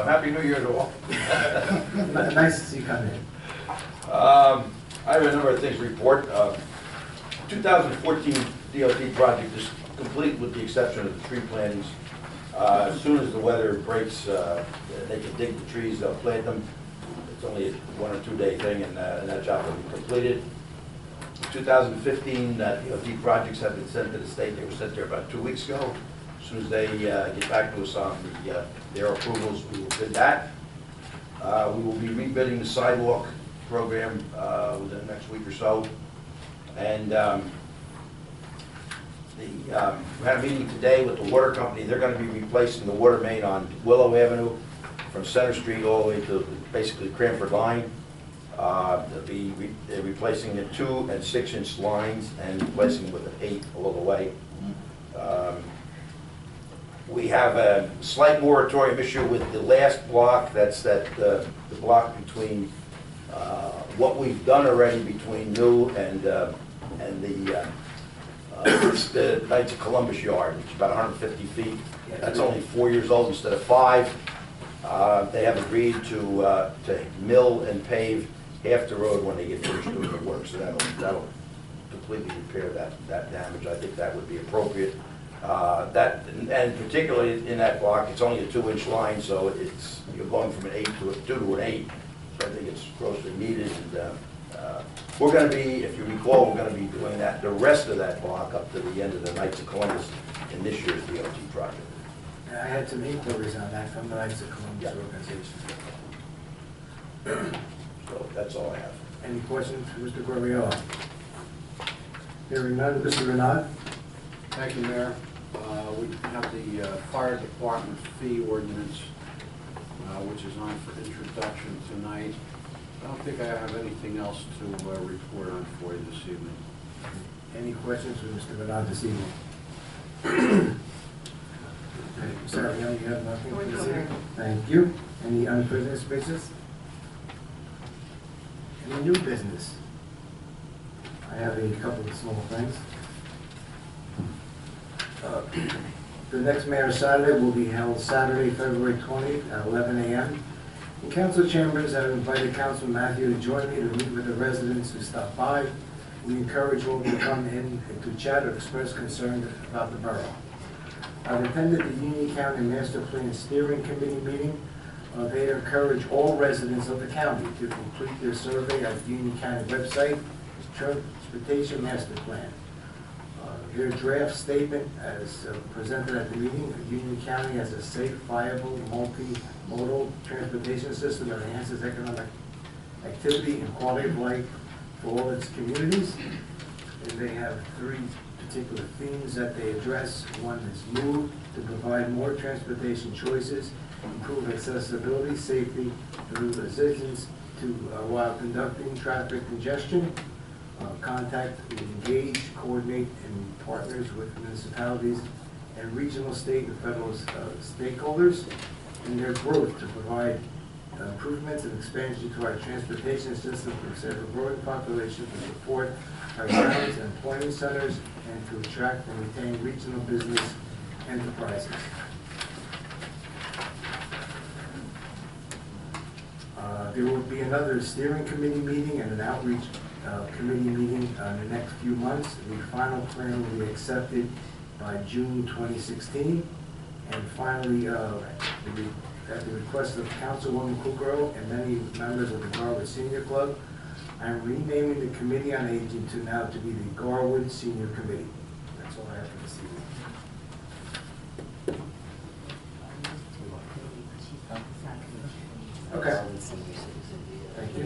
Happy New Year to all. Nice to see you come in. I have a number of things to report. 2014 DOT project is complete with the exception of the tree plantings. As soon as the weather breaks, they can dig the trees, they'll plant them. It's only a 1 or 2 day thing, and that job will be completed. 2015 DOT projects have been sent to the state. They were sent there about 2 weeks ago. As soon as they get back to us on their approvals, we will bid that. We will be rebidding the sidewalk program within the next week or so. And we had a meeting today with the water company. They're going to be replacing the water main on Willow Avenue from Center Street all the way to basically Cranford Line. They're replacing the 2 and 6 inch lines and replacing with an 8 all the way. We have a slight moratorium issue with the last block. That's the block between what we've done already between New and the Knights of Columbus yard, which is about 150 feet. That's only 4 years old instead of 5. They have agreed to mill and pave half the road when they get finished doing the work, so that'll completely repair that damage. I think that would be appropriate. And particularly in that block, it's only a 2 inch line, so you're going from an 8 to a 2 to an 8. So I think it's grossly needed. And we're going to be, if you recall, we're going to be doing that the rest of that block up to the end of the Knights of Columbus in this year's DOT project. I had some inquiries on that from the Knights of Columbus organization. So that's all I have. Any questions for Mr. Guerriello? Hearing none, Mr. Renaud? Thank you, Mayor. We have the fire department fee ordinance, which is on for introduction tonight. I don't think I have anything else to report on for you this evening. Any questions for Mr. Renaud this evening? Sarah, you have nothing for this evening? Thank you. Any unfinished business? Any new business? I have a couple of small things. The next Mayor's Saturday will be held Saturday, February 20th at 11 a.m. In council chambers, I have invited Councilman Matthew to join me to meet with the residents who stop by. We encourage all to come in and to chat or express concern about the borough. I've attended the Union County Master Plan Steering Committee meeting. They encourage all residents of the county to complete their survey at the Union County website, Transportation Master Plan. Their draft statement, as presented at the meeting, Union County has a safe, viable, multimodal transportation system that enhances economic activity and quality of life for all its communities. And they have 3 particular themes that they address. One is move, to provide more transportation choices, improve accessibility, safety for citizens while conducting traffic congestion. Contact, engage, coordinate, and partners with municipalities and regional, state, and federal stakeholders in their growth to provide improvements and expansion to our transportation system to serve a growing population, to support our towns and employment centers, and to attract and retain regional business enterprises. There will be another steering committee meeting and an outreach committee meeting in the next few months. The final plan will be accepted by June 2016. And finally, at the request of Councilwoman Kukrow and many members of the Garwood Senior Club, I'm renaming the Committee on Aging to be the Garwood Senior Committee. That's all I have for this evening. Okay. Thank you.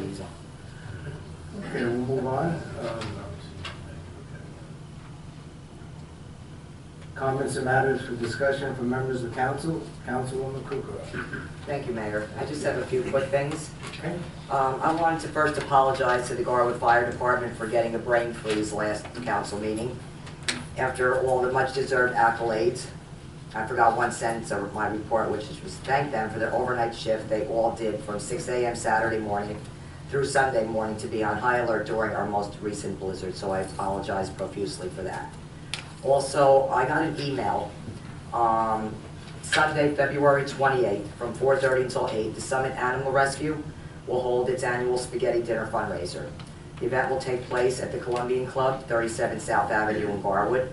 Okay, we'll move on. Comments and matters for discussion from members of council. Councilwoman Kukrow. Thank you, Mayor. I just have a few quick things. Okay. I wanted to first apologize to the Garwood Fire Department for getting a brain freeze last council meeting. After all the much-deserved accolades, I forgot one sentence of my report, which was thank them for their overnight shift they all did from 6 a.m. Saturday morning through Sunday morning to be on high alert during our most recent blizzard, so I apologize profusely for that. Also, I got an email Sunday, February 28th, from 4:30 until 8, the Summit Animal Rescue will hold its annual spaghetti dinner fundraiser. The event will take place at the Columbian Club, 37 South Avenue in Garwood.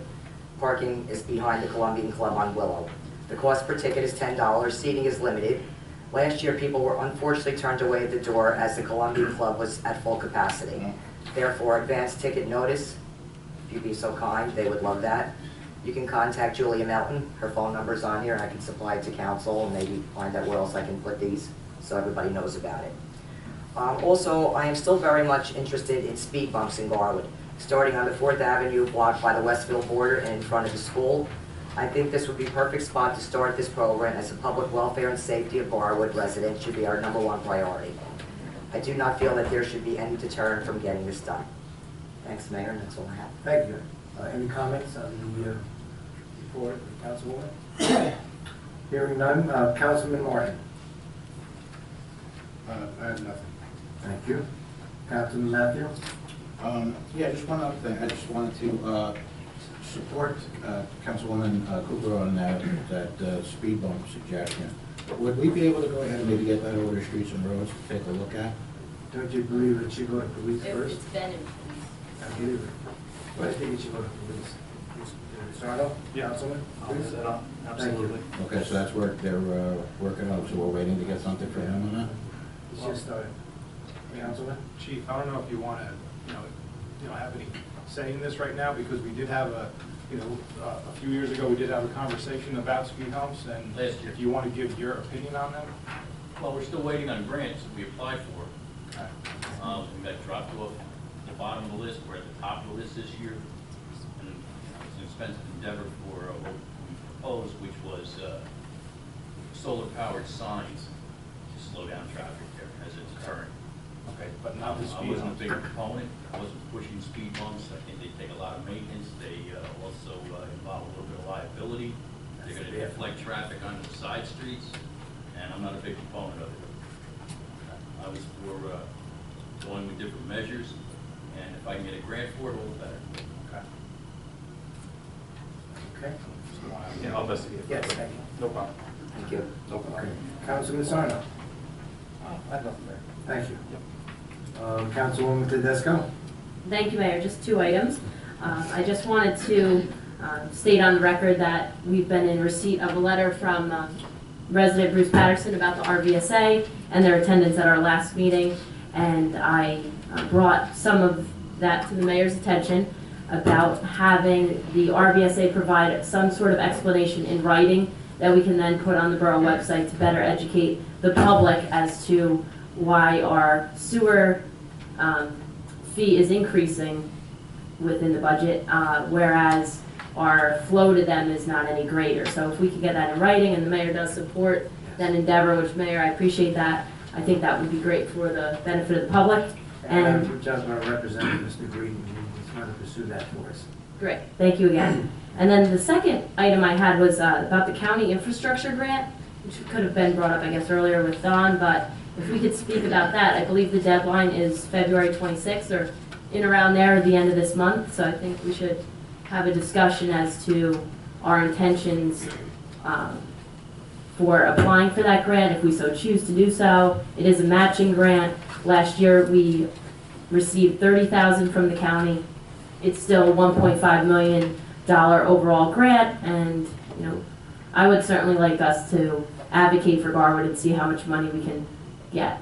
Parking is behind the Columbian Club on Willow. The cost per ticket is $10. Seating is limited. Last year, people were unfortunately turned away at the door as the Columbian Club was at full capacity. Therefore, advance ticket notice, if you'd be so kind, they would love that. You can contact Julia Melton. Her phone number's on here, and I can supply it to council, and maybe find out where else I can put these so everybody knows about it. Also, I am still very much interested in speed bumps in Garwood, starting on the 4th Avenue block by the Westville border and in front of the school. I think this would be a perfect spot to start this program, as the public welfare and safety of Garwood residents should be our #1 priority. I do not feel that there should be any deterrent from getting this done. Thanks, Mayor, and that's all I have. Thank you. Any comments on the report, Councilwoman? Hearing none, Councilman Martin. I have nothing. Thank you. Councilman Matthew? Yeah, just one other thing. I just wanted to support Councilwoman Cooper on that speed bump suggestion. Would we be able to go ahead and maybe get that over to Streets and Roads to take a look at? Don't you believe it should go to police first? It's been in police. I believe it. But I think it should go to police. Sardo? Yeah. Councilman? I'll Please? set up, absolutely. Okay, so that's where they're working on, so we're waiting to get something from them on that? It's just started. Councilman? Chief, I don't know if you want to, have any say in this right now, because we did have a few years ago, we did have a conversation about speed humps, and Last year. if you want to give your opinion on them. Well, we're still waiting on grants that we applied for. Okay. We got dropped off the bottom of the list. We're at the top of the list this year. And it's an expensive endeavor for what we proposed, which was solar-powered signs to slow down traffic there as a deterrent. Okay, but not the I speed wasn't a humps. big proponent. I wasn't pushing speed bumps. I think they take a lot of maintenance. They also involve a little bit of liability. They're going to deflect traffic onto the side streets, and I'm not a big proponent of it. I was for going with different measures, and if I can get a grant for it, all the better. Okay. Okay. Yeah, I'll investigate. Yes, thank you. No problem. Thank you. No problem. Okay. Councilman Sarno? I have nothing there. Thank you. Councilwoman Tedesco? Thank you, Mayor. Just 2 items. I just wanted to state on the record that we've been in receipt of a letter from resident Bruce Patterson about the RVSA and their attendance at our last meeting, and I brought some of that to the mayor's attention about having the RVSA provide some sort of explanation in writing that we can then put on the borough website to better educate the public as to why our sewer fee is increasing within the budget, whereas our flow to them is not any greater. So if we could get that in writing, and the mayor does support that endeavor, which, Mayor, I appreciate that, I think that would be great for the benefit of the public. And And reach out to our representative, Mr. Green, he's going to pursue that for us. great, thank you again. And then the second item I had was about the county infrastructure grant, which could have been brought up, I guess, earlier with Don, but if we could speak about that, I believe the deadline is February 26th or in around there at the end of this month, so I think we should have a discussion as to our intentions for applying for that grant, if we so choose to do so. It is a matching grant. Last year, we received $30,000 from the county. It's still a $1.5 million overall grant, and I would certainly like us to advocate for Garwood and see how much money we can get.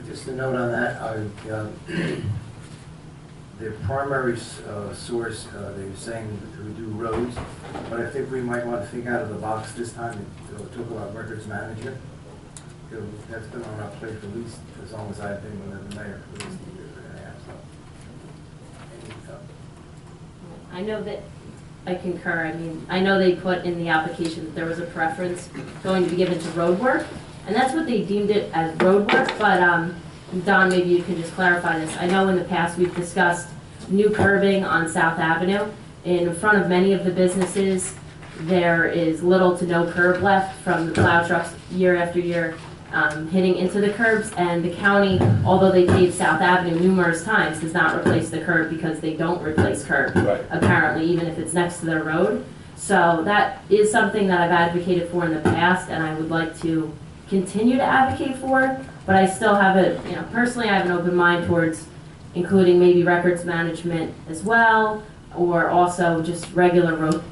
Just a note on that, the primary source, they're saying we do roads, but I think we might want to think out of the box this time and talk about records management. That's been on our plate for at least as long as I've been the mayor, for at least a year and a half. So, I know that, I concur, I mean, I know they put in the application that there was a preference going to be given to road work, and that's what they deemed it as road work, but Don, maybe you can just clarify this. I know in the past we've discussed new curbing on South Avenue. In front of many of the businesses, there is little to no curb left from the plow trucks year after year hitting into the curbs, and the county, although they paved South Avenue numerous times, does not replace the curb because they don't replace curb, Right. apparently, even if it's next to their road. So that is something that I've advocated for in the past, and I would like to continue to advocate for, but I still have personally I have an open mind towards including maybe records management as well, or also just regular road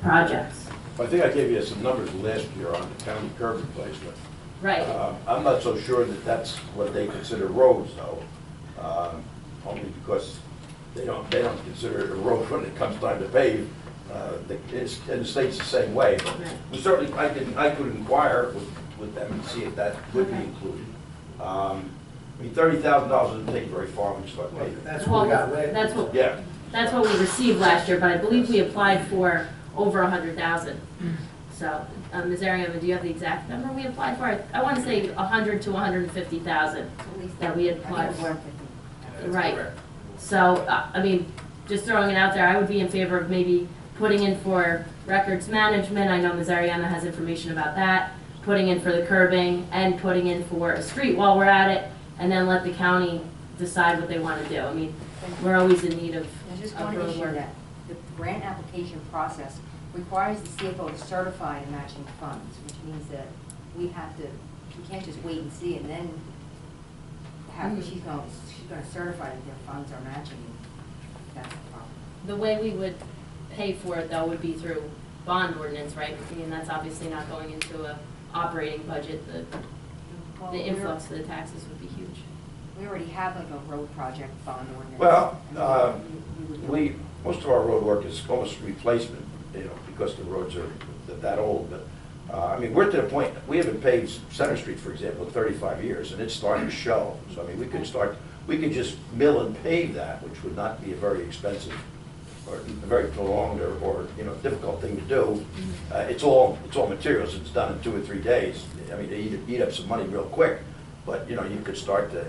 projects. I think I gave you some numbers last year on the county curb replacement. Right. I'm not so sure that that's what they consider roads, though, only because they don't consider it a road when it comes time to pave. And the state's the same way, but we certainly, I could inquire with them and see if that would be included. I mean, $30,000 doesn't take very far when you start paving. That's what we got last. That's what we received last year, but I believe we applied for over 100,000. So, Ms. Ariama, do you have the exact number we applied for? I want to say 100 to 150,000 that we had applied for. Right. So, I mean, just throwing it out there, I would be in favor of maybe putting in for records management. I know Ms. Ariana has information about that. Putting in for the curbing and putting in for a street while we're at it, and then let the county decide what they want to do. I mean, we're always in need of There's just one road issue work. that the grant application process requires the CFO to certify the matching funds, which means that we can't just wait and see and then have, she's going to certify that their funds are matching. That's the problem. The way we would pay for it, though, would be through bond ordinance, right? I mean, that's obviously not going into a operating budget. Well, The influx of the taxes would be huge. We already have like a road project bond ordinance. Well, We would- most of our road work is almost replacement, because the roads are that old, but, I mean, we're to the point, we haven't paved Center Street, for example, in 35 years, and it's starting to show. So, I mean, we could just mill and pave that, which would not be a very expensive, or a very prolonged, or difficult thing to do. It's all materials, it's done in 2 or 3 days. I mean, they eat up some money real quick, but, you could start to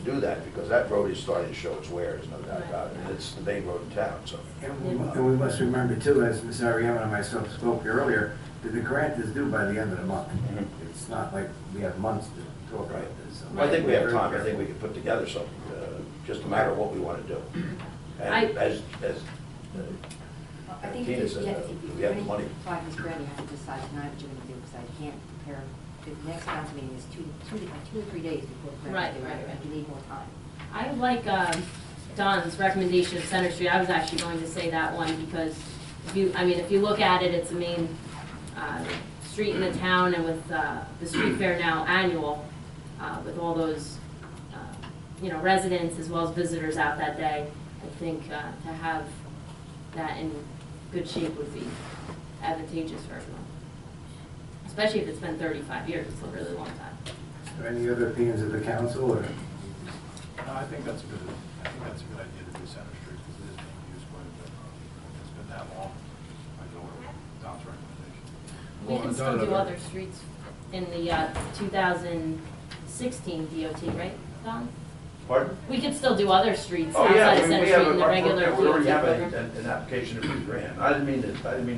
do that, because that road is starting to show its wear, there's no doubt about it, and it's the main road in town, so. And we must remember too, as Ms. Ariama and myself spoke earlier, that the grant is due by the end of the month. Mhm. It's not like we have months to talk about this. So I think we have time, I very think we can put together something, just a matter of what we want to do. And as Well, I think Tina if said, if we you're have the going money. to apply for this grant, you have to decide tonight what you're going to do, because I can't prepare, the next council meeting is 2 to 3 days before the grant is due. Right. You need more time. I like Don's recommendation of Center Street. I was actually going to say that one because if you look at it, it's the main street in the town, and with the street fair now annual, with all those residents as well as visitors out that day, I think to have that in good shape would be advantageous for everyone. Especially if it's been 35 years, it's a really long time. Is there any other opinions of the council, or? No, I think that's a good idea to do Center Street, because it is being used quite a bit. It's been that long. I go with Don's recommendation. We can still do other streets in the 2016 DOT, right, Don? Pardon? We could still do other streets Oh, yeah, outside of we Center have Street in the regular we already DOT have program. an application for the grant. I didn't mean to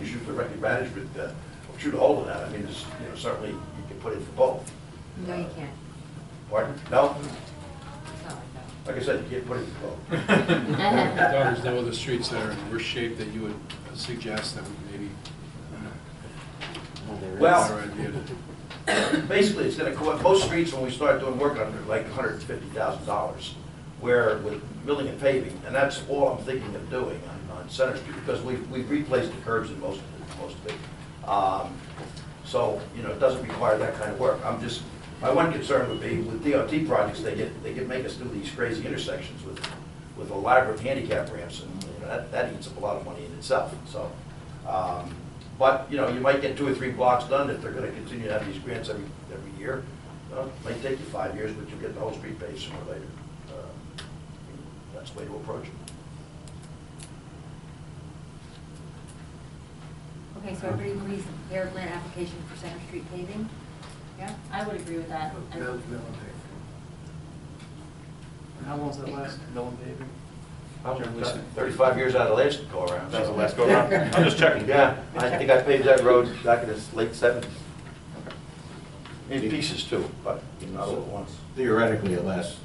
shoot the record management, shoot a hole in that. I mean, certainly you can put it for both. No, you can't. Pardon? No? It's not like that. Like I said, you can't put it for both. There's no other streets that are in worse shape that you would suggest that we maybe, Well, better idea to. basically, it's gonna cost, most streets, when we start doing work on it, like $150,000, where with milling and paving, and that's all I'm thinking of doing on Center Street, because we've replaced the curbs in most of it. So, it doesn't require that kind of work. My one concern would be with DOT projects, they get make us do these crazy intersections with elaborate handicap ramps, and that eats up a lot of money in itself, so. But, you might get 2 or 3 blocks done if they're gonna continue to have these grants every year. It might take you 5 years, but you'll get the whole street paved sooner or later. That's the way to approach it. Okay, so everybody agrees their grant application for Center Street paving? Yeah? I would agree with that. Mill and paving. How long's that last, mill and paving? 35 years out of the last go-around. That was the last go-around? I'm just checking. Yeah, I think I paved that road back in the late 70s. In pieces too, but not all at once. Theoretically, it lasts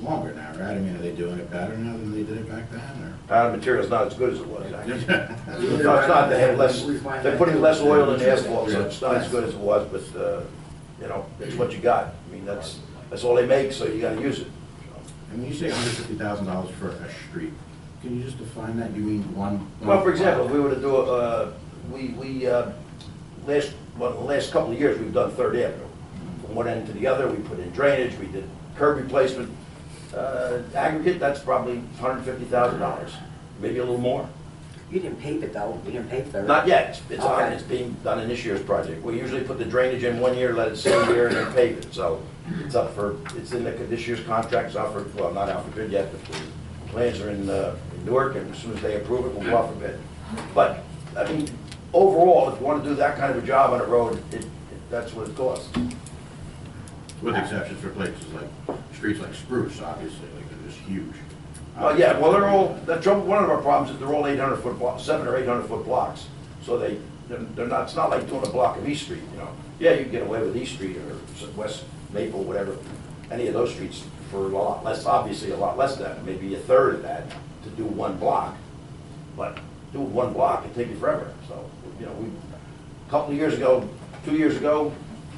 longer now, right? I mean, are they doing it better now than they did it back then, or? Powder material's not as good as it was, actually. No, it's not, they have less, they're putting less oil in the asphalt, so it's not as good as it was, but, you know, it's what you got. I mean, that's all they make, so you gotta use it. And when you say $150,000 for a street, can you just define that? You mean one? Well, for example, if we were to do, the last couple of years, we've done Third Avenue. From one end to the other, we put in drainage, we did curb replacement. Aggregate, that's probably $150,000, maybe a little more. You didn't pave it though, you didn't pave Third. Not yet, it's on, Okay. it's being done in this year's project. We usually put the drainage in one year, let it sit a year, and then pave it. So it's up for, it's in this year's contract, it's out for, well, not out for bid yet, but the plans are in Newark, and as soon as they approve it, we'll go out for bid. But, I mean, overall, if you want to do that kind of a job on a road, that's what it costs. With exceptions for places like, streets like Spruce, obviously, like they're just huge. Oh, yeah, well, they're all, the trouble, one of our problems is they're all 800-foot blocks, 700 or 800-foot blocks. So they're not, it's not like doing a block of East Street, you know. Yeah, you can get away with East Street or West Maple, whatever, any of those streets for a lot less, obviously a lot less than that, maybe a third of that to do one block. But doing one block can take you forever. So, you know, a couple of years ago, 2 years ago,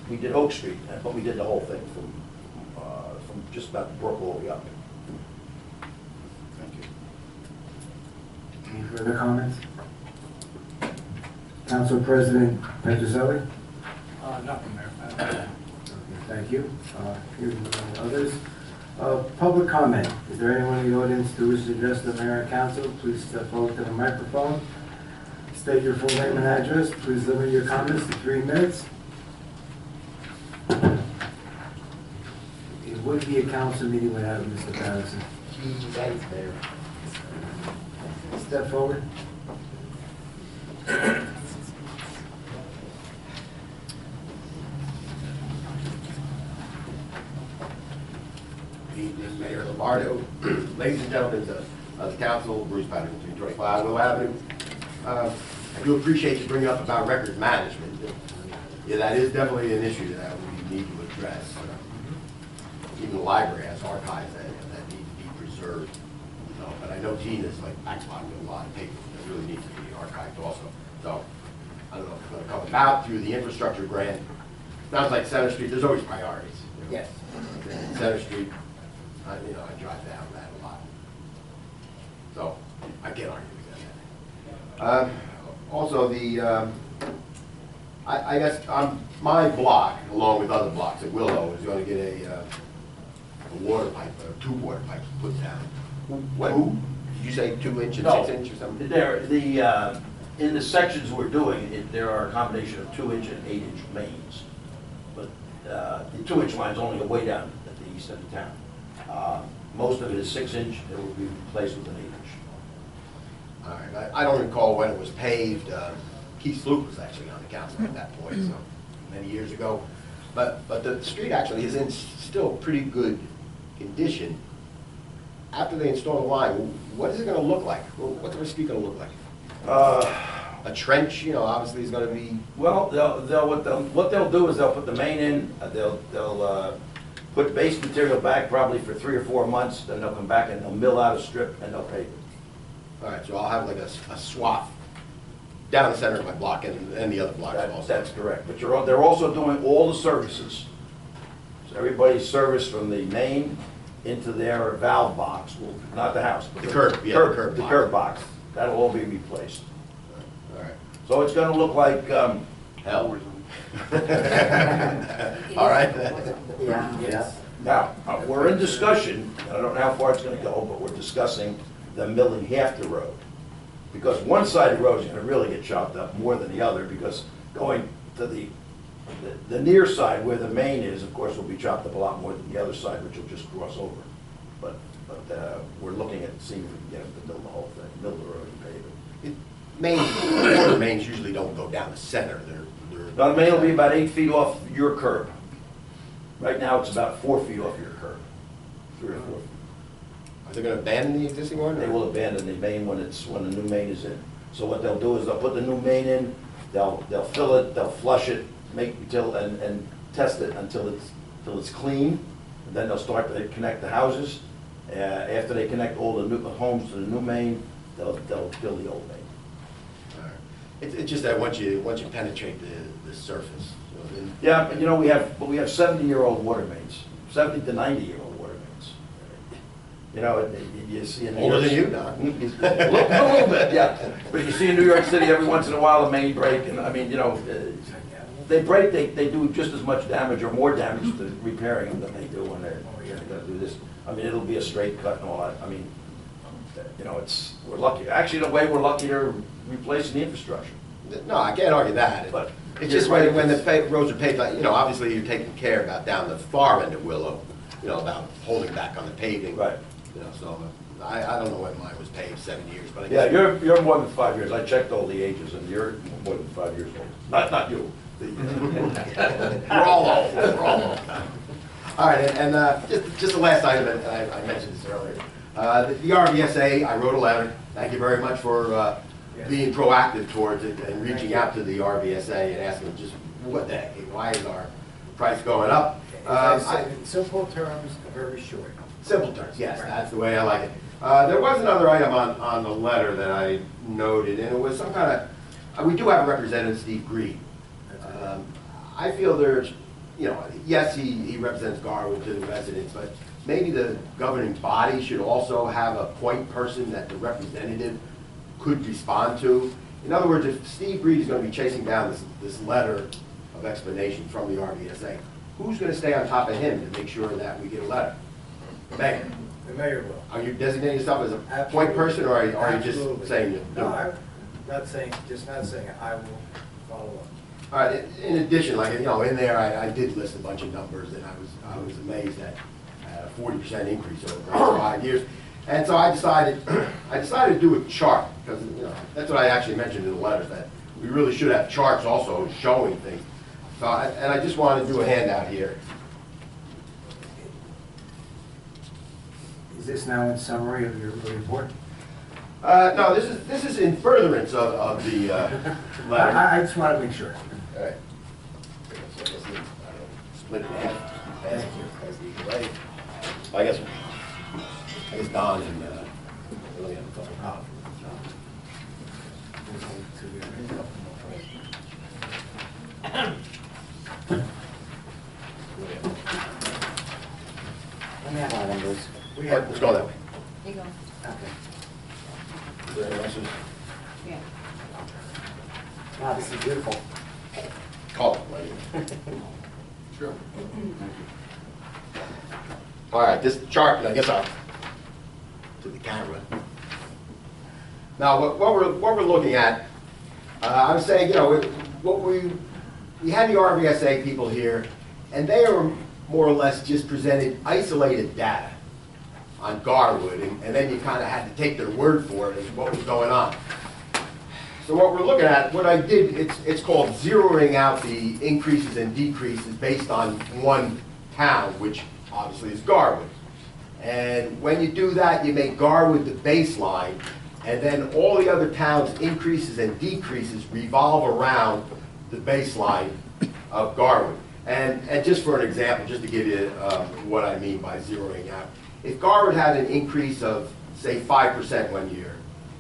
we did Oak Street, but we did the whole thing from just about the brook all the way up. Thank you. Any further comments? Council President Petroselli? Nothing there. Okay, thank you. Hearing no others. Public comment. Is there anyone in the audience who wishes to address the mayor and council? Please step forward to the microphone. State your full name and address. Please limit your comments to 3 minutes. It would be a council meeting without Mr. Patterson. Step forward. Good evening, Mayor Lombardo, ladies and gentlemen of the council, Bruce Patterson, 225 Willow Avenue. I do appreciate you bringing up about records management. Yeah, that is definitely an issue that we need to address. Even the library has archives that need to be preserved. But I know Gene is like backspotting a lot of paper that really needs to be archived also. So I don't know if it's going to come about through the infrastructure grant. Sounds like Center Street, there's always priorities. Yes. Center Street, I drive down that a lot. So I can't argue with that. Also, I guess my block, along with other blocks at Willow, is going to get a water pipe, or 2 water pipes put down. What? Did you say 2 inch and No. 6 inch or something? In the sections we're doing, there are a combination of 2-inch and 8-inch mains. But the 2-inch line's only a way down at the east end of town. Most of it is 6-inch, it will be replaced with an 8-inch. All right, I don't recall when it was paved. Keith Sloop was actually on the council at that point, so many years ago. But the street actually is in still pretty good condition. After they install the line, what is it going to look like? What's the street going to look like? A trench, obviously is going to be. Well, what they'll do is they'll put the main in, they'll put base material back probably for 3 or 4 months, then they'll come back and they'll mill out a strip and they'll pave it. All right, so I'll have like a swath down the center of my block and the other blocks also. That's correct, but they're also doing all the services. So everybody's service from the main into their valve box, well, not the house. But The curb, yeah, the curb the box. curb box, that'll all be replaced. All right. So it's gonna look like, Hell. All right. Yeah. now, we're in discussion, I don't know how far it's gonna go, but we're discussing the milling half the road. Because one side of the road is gonna really get chopped up more than the other, because going to the near side where the main is, of course, will be chopped up a lot more than the other side, which will just cross over. But we're looking at seeing if we can get them to mill the whole thing, mill the road and pave it. Water mains usually don't go down the center. They're Now, the main will be about 8 feet off your curb. Right now, it's about 4 feet off your curb, 3 or 4 feet. Are they going to abandon the existing one? They will abandon the main when the new main is in. So what they'll do is they'll put the new main in, they'll fill it, they'll flush it, and test it until it's clean, and then they'll start to connect the houses. After they connect all the new homes to the new main, they'll fill the old main. All right. It's just that once you penetrate the surface, you know, then. Yeah, but you know, we have 70-year-old water mains, 70 to 90-year-old water mains. You know, you see in New Older York. than you, Don. A little bit, yeah. But you see in New York City, every once in a while, a main break, and I mean, you know, they break, they do just as much damage or more damage to repairing them than they do when they're gonna do this. I mean, it'll be a straight cut and all that. I mean, you know, we're lucky. Actually, in a way, we're lucky to replacing the infrastructure. No, I can't argue that. But It's just when the roads are paved, like, you know, obviously you're taking care about down the far end of Willow, you know, about holding back on the paving. Right. You know, so I don't know when mine was paved, 7 years, but I Yeah, guess. you're more than 5 years. I checked all the ages, and you're more than 5 years old. Not you. We're all old, we're all old. All right, and just the last item, and I mentioned this earlier. The RVSA, I wrote a letter. Thank you very much for being proactive towards it and reaching out to the RVSA and asking them just what the heck, why is our price going up? As I said, in simple terms, very short. Simple terms, yes, that's the way I like it. There was another item on the letter that I noted, and it was some kind of, we do have a representative, Steve Green. I feel there's, you know, yes, he represents Garwood to the residents, but maybe the governing body should also have a point person that the representative could respond to. In other words, if Steve Green is going to be chasing down this letter of explanation from the RVSA, who's going to stay on top of him to make sure that we get a letter? The mayor. The mayor will. Are you designating yourself as a point Absolutely. person, or are you Absolutely. just saying you do? No, I'm not saying, I will follow up. All right, in addition, like, you know, in there, I did list a bunch of numbers, and I was amazed at a 40% increase over the last 5 years. And so I decided to do a chart, because, you know, that's what I actually mentioned in the letters, that we really should have charts also showing things. So, and I just wanted to do a handout here. Is this now in summary of your report? No, this is in furtherance of the letter. I just want to make sure. All right. So I guess, I don't know, split it in half. Thank you. As the right. I guess Don and Lillian will talk about. Let me have one of them, Bruce. We Let's have, go that way. Here you go. Okay. Is there anyone else who's- Yeah. Wow, this is beautiful. Call it, right? Sure. All right, this chart, and I guess I'll, to the camera. Now, what we're looking at, I was saying, you know, we had the RVSA people here, and they are more or less just presented isolated data on Garwood, and then you kind of had to take their word for it as what was going on. So what we're looking at, what I did, it's called zeroing out the increases and decreases based on one town, which obviously is Garwood. And when you do that, you make Garwood the baseline, and then all the other towns' increases and decreases revolve around the baseline of Garwood. And just for an example, just to give you what I mean by zeroing out, if Garwood had an increase of, say, 5% one year,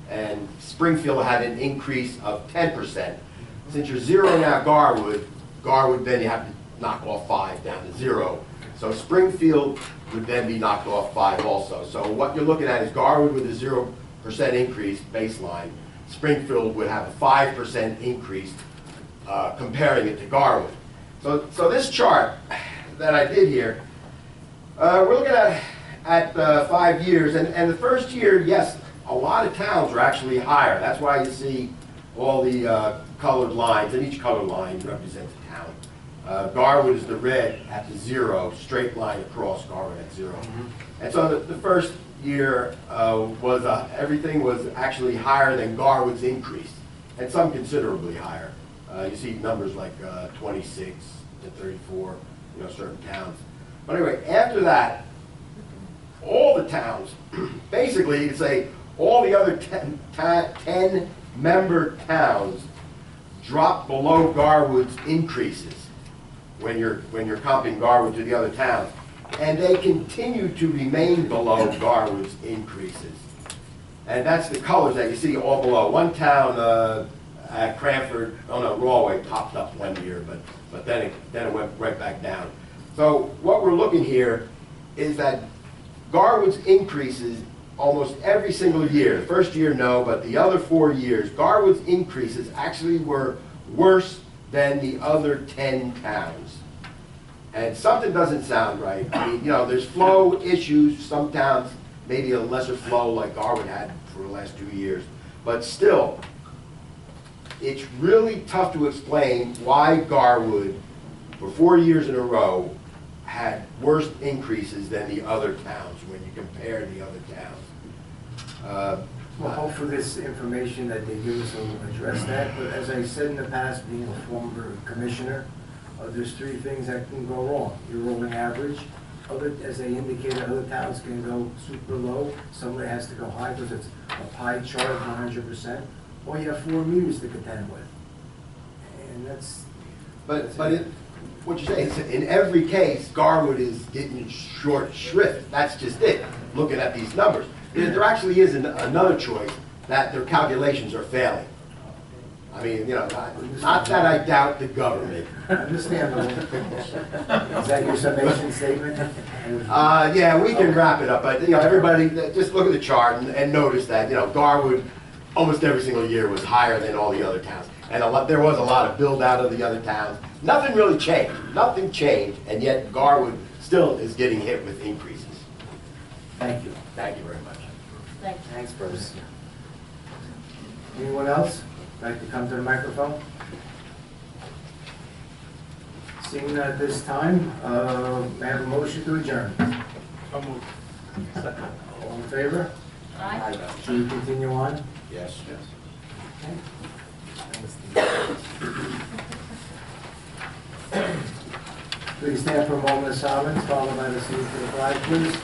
and Springfield had an increase of 10%, since you're zeroing out Garwood, then you have to knock off 5 down to 0. So Springfield would then be knocked off 5 also. So what you're looking at is Garwood with a 0% increase baseline. Springfield would have a 5% increase comparing it to Garwood. So this chart that I did here, we're looking at 5 years, and the first year, yes, a lot of towns are actually higher. That's why you see all the colored lines, and each colored line represents a town. Garwood is the red at the 0, straight line across Garwood at 0. And so the first year everything was actually higher than Garwood's increase, and some considerably higher. You see numbers like 26 to 34, you know, certain towns. But anyway, after that, all the towns, basically you could say all the other 10 member towns dropped below Garwood's increases. when you're comping Garwood to the other towns. And they continue to remain below Garwood's increases. And that's the colors that you see all below. One town at Cranford, oh no, Rawway popped up one year, but then it went right back down. So what we're looking here is that Garwood's increases almost every single year. The first year, no, but the other 4 years, Garwood's increases actually were worse than the other 10 towns. And something doesn't sound right. I mean, you know, there's flow issues. Some towns, maybe a lesser flow like Garwood had for the last 2 years. But still, it's really tough to explain why Garwood, for 4 years in a row, had worse increases than the other towns when you compare the other towns. Well, hopefully this information that they give us will address that, but as I said in the past, being a former commissioner, there's 3 things that can go wrong. Your rolling average, as they indicated, other towns can go super low, somebody has to go high because it's a pie chart of 100%, or you have 4 meters to contend with. And that's... What you say is, in every case, Garwood is getting short shrift. That's just it, looking at these numbers. There actually is another choice, that their calculations are failing. I mean, you know, not that I doubt the government. Understandable. Is that your summation statement? Yeah, we can wrap it up, but, you know, everybody, just look at the chart and notice that, you know, Garwood, almost every single year was higher than all the other towns. And there was a lot of build out of the other towns. Nothing really changed. Nothing changed, and yet Garwood still is getting hit with increases. Thank you. Thank you very much. Thanks, Bruce. Anyone else like to come to the microphone? Seeing that at this time, may I have a motion to adjourn? So moved. All in favor? Aye. Should we continue on? Yes. Okay. Please stand for a moment of silence, followed by the salute to the flag, please.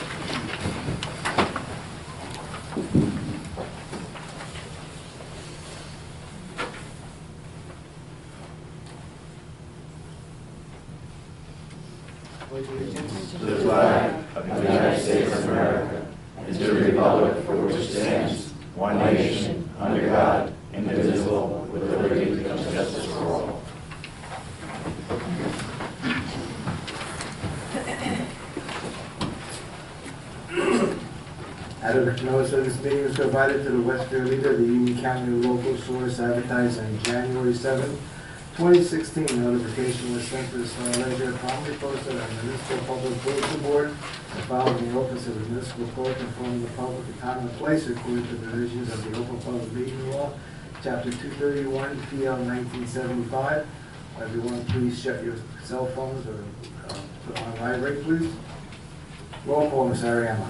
To the flag of the United States of America, and to the republic for which it stands, one nation, under God, indivisible, with liberty and justice for all. Out of the notice of this meeting was provided to the Westfield Leader, the Union County local source advertised on January 7, 2016. Notification was sent to the Star Ledger, promptly posted on the Municipal Public Bulletin Board, and filed in the office of the Municipal Court, informing the public the time and place according to the provisions of the Open Public Meeting Law, Chapter 231, PL 1975. Everyone, please shut your cell phones or put on vibrate, please. Roll call, Ms. Ariema.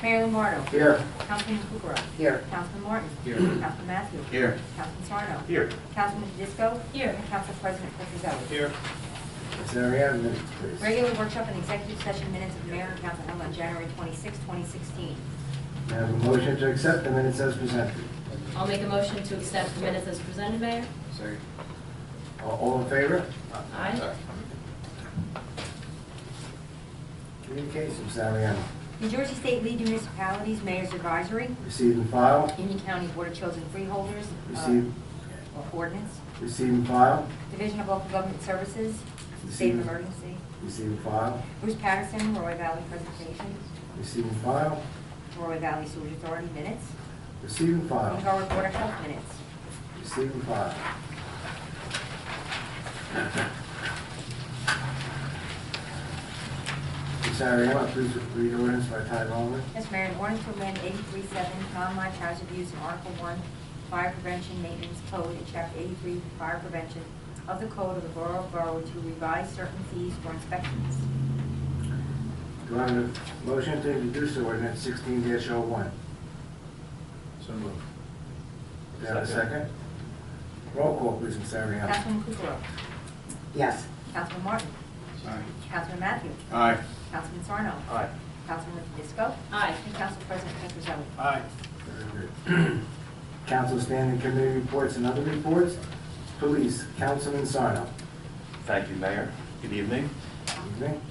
Mayor Lombardo. Here. Councilman Kukrow. Here. Councilman Martin. Here. Councilman Matthews. Here. Councilman Sarno. Here. Councilman Disco. Here. And Council President Petrozelli. Here. Ms. Ariema, minutes, please. Regular workshop and executive session minutes of the mayor and council held on January 26, 2016. May I have a motion to accept the minutes as presented? I'll make a motion to accept the minutes as presented, Mayor. Second. All in favor? Aye. Communications, Ariana. New Jersey State League Municipalities Mayor's Advisory, Receive and file. Union County Board of Children Freeholders, Receive, ordinance, receive and file. Division of Local Government Services, State of Emergency, Receive and file. Bruce Patterson, Roy Valley Presentation, Receive and file. Roy Valley Sewage Authority Minutes, Receive and file. Garwood Board of Health Minutes. Receive and file. Ms. Ariana, please read ordinance by title only. Yes, Mayor, an ordinance to amend 83-7 non-life hazard use in Article 1 Fire Prevention Maintenance Code in Chapter 83 Fire Prevention of the Code of the Borough of Garwood to revise certain fees for inspections. Do I have a motion to introduce ordinance 16-01? So moved. Do I have a second? Roll call, please, Ms. Ariana. Councilman Kukrow. Yes. Councilman Martin. Aye. Councilman Matthews. Aye. Councilman Sarno. Aye. Councilman Disco. Aye. And Council President Petrozelli. Aye. Very good. Council standing committee reports and other reports. Police, Councilman Sarno. Thank you, Mayor. Good evening. Evening.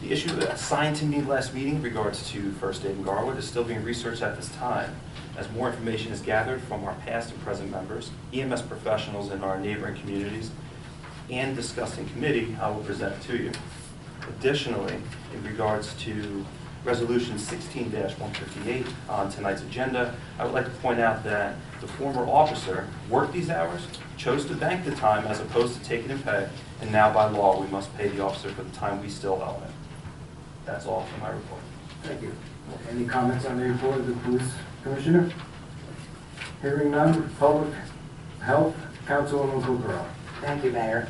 The issue assigned to me last meeting in regards to First Aid in Garwood is still being researched at this time. As more information is gathered from our past and present members, EMS professionals in our neighboring communities, and discussed in committee, I will present it to you. Additionally, in regards to Resolution 16-158 on tonight's agenda, I would like to point out that the former officer worked these hours, chose to bank the time as opposed to take it in pay, and now by law, we must pay the officer for the time we still owe him. That's all for my report. Thank you. Any comments on the report of the police commissioner? Hearing none, public health, Councilwoman Kukrow. Thank you, Mayor.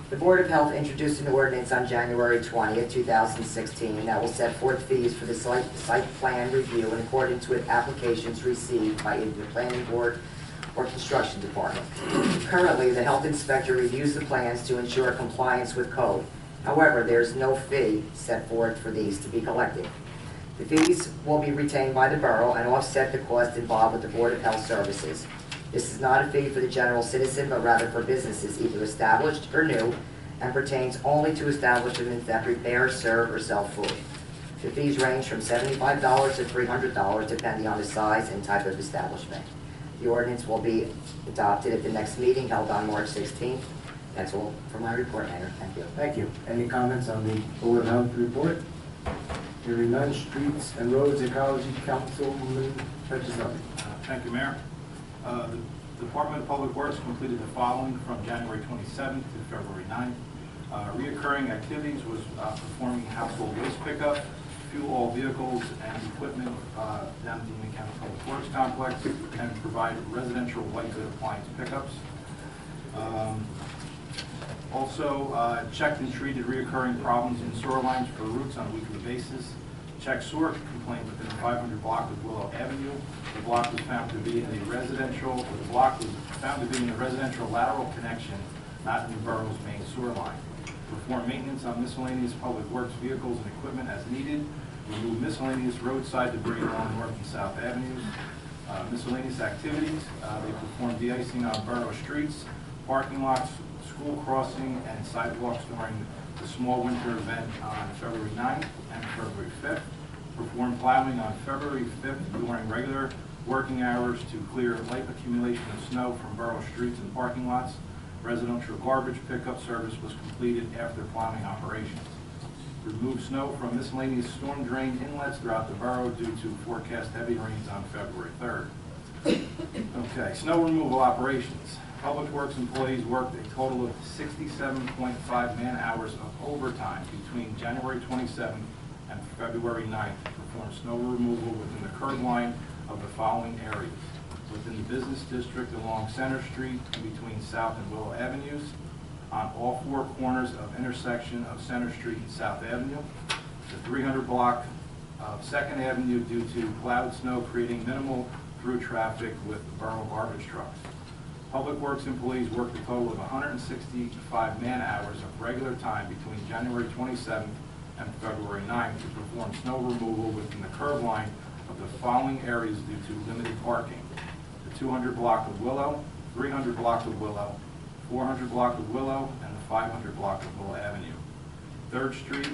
The Board of Health introduced an ordinance on January 20th, 2016 that will set forth fees for the site plan review in accordance with applications received by either the planning board or construction department. Currently, the health inspector reviews the plans to ensure compliance with code. However, there is no fee set forth for these to be collected. The fees will be retained by the borough and offset the cost involved with the Board of Health services. This is not a fee for the general citizen, but rather for businesses either established or new, and pertains only to establishments that prepare, serve, or sell food. The fees range from $75 to $300, depending on the size and type of establishment. The ordinance will be adopted at the next meeting held on March 16th. That's all for my report, Mayor. Thank you. Thank you. Any comments on the Board of Health report? Hearing none, Streets and Roads Ecology, Councilwoman Petroselli. Thank you, Mayor. The Department of Public Works completed the following from January 27th to February 9th. Reoccurring activities was performing household waste pickup, fuel all vehicles and equipment down at the Union County Public Works Complex, and provide residential white good appliance pickups. Also, checked and treated reoccurring problems in sewer lines for routes on a weekly basis. Checked sewer complaint within the 500 block of Willow Avenue. The block was found to be in the residential lateral connection, not in the borough's main sewer line. Perform maintenance on miscellaneous public works vehicles and equipment as needed. Remove miscellaneous roadside debris along North and South Avenues. Miscellaneous activities, they perform de-icing on borough streets, parking lots, school crossing, and sidewalks during the small winter event on February 9th and February 5th. Perform plowing on February 5th during regular working hours to clear light accumulation of snow from borough streets and parking lots. Residential garbage pickup service was completed after plowing operations. Remove snow from miscellaneous storm drain inlets throughout the borough due to forecast heavy rains on February 3rd. Okay, snow removal operations. Public Works employees worked a total of 67.5 man-hours of overtime between January 27th and February 9th to perform snow removal within the curb line of the following areas. Within the business district along Center Street and between South and Willow Avenues, on all four corners of intersection of Center Street and South Avenue, the 300 block of 2nd Avenue due to plowed snow creating minimal through traffic with borough garbage trucks. Public Works employees worked a total of 165 man-hours of regular time between January 27th and February 9th to perform snow removal within the curb line of the following areas due to limited parking. The 200 block of Willow, 300 block of Willow, 400 block of Willow, and the 500 block of Willow Avenue. 3rd Street,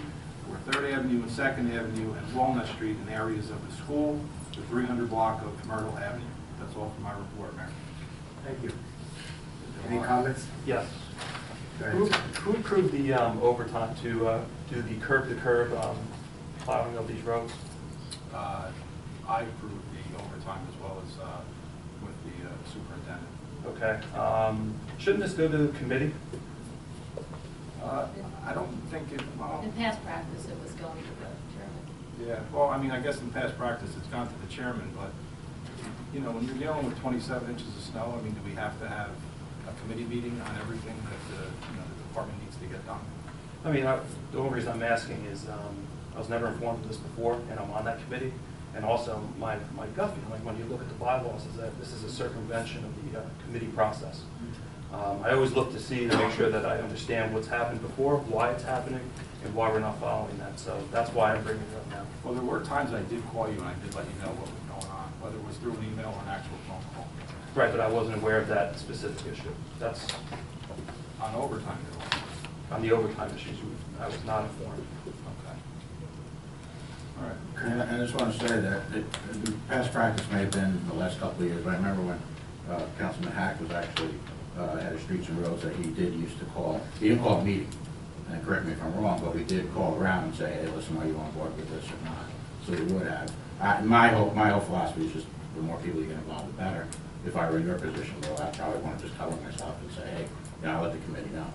or 3rd Avenue and 2nd Avenue, and Walnut Street in areas of the school, the 300 block of Myrtle Avenue. That's all for my report, Mayor. Thank you. Any comments? Yes. Go Who ahead. who approved the overtime to do the curb-to-curb plowing of these roads? I approved the overtime as well as with the superintendent. Okay. Shouldn't this go to the committee? I don't think it, well, In past practice, it was going to the chairman. yeah, well, I mean, I guess in past practice, it's gone to the chairman, but, you know, when you're dealing with 27 inches of snow, I mean, do we have to have a committee meeting on everything that the department needs to get done? I mean, the only reason I'm asking is I was never informed of this before, and I'm on that committee. And also, my gut feeling, when you look at the bylaws, is that this is a circumvention of the committee process. I always look to see to make sure that I understand what's happened before, why it's happening, and why we're not following that. So that's why I'm bringing it up now. Well, there were times I did call you and I did let you know what was going on, whether it was through an email or an actual phone call. Right, but I wasn't aware of that specific issue. That's On overtime, On the overtime issues, I was not informed. Okay. All right. And I just want to say that past practice may have been the last couple of years, but I remember when Councilman Hack was actually head of Streets and Roads, that he did used to call, he didn't call a meeting, and correct me if I'm wrong, but we did call around and say, hey, listen, are you on board with this or not? So we would have. My whole philosophy is just the more people you get involved, the better. If I were in your position, though, I'd probably want to just cover myself and say, hey, I'll let the committee know.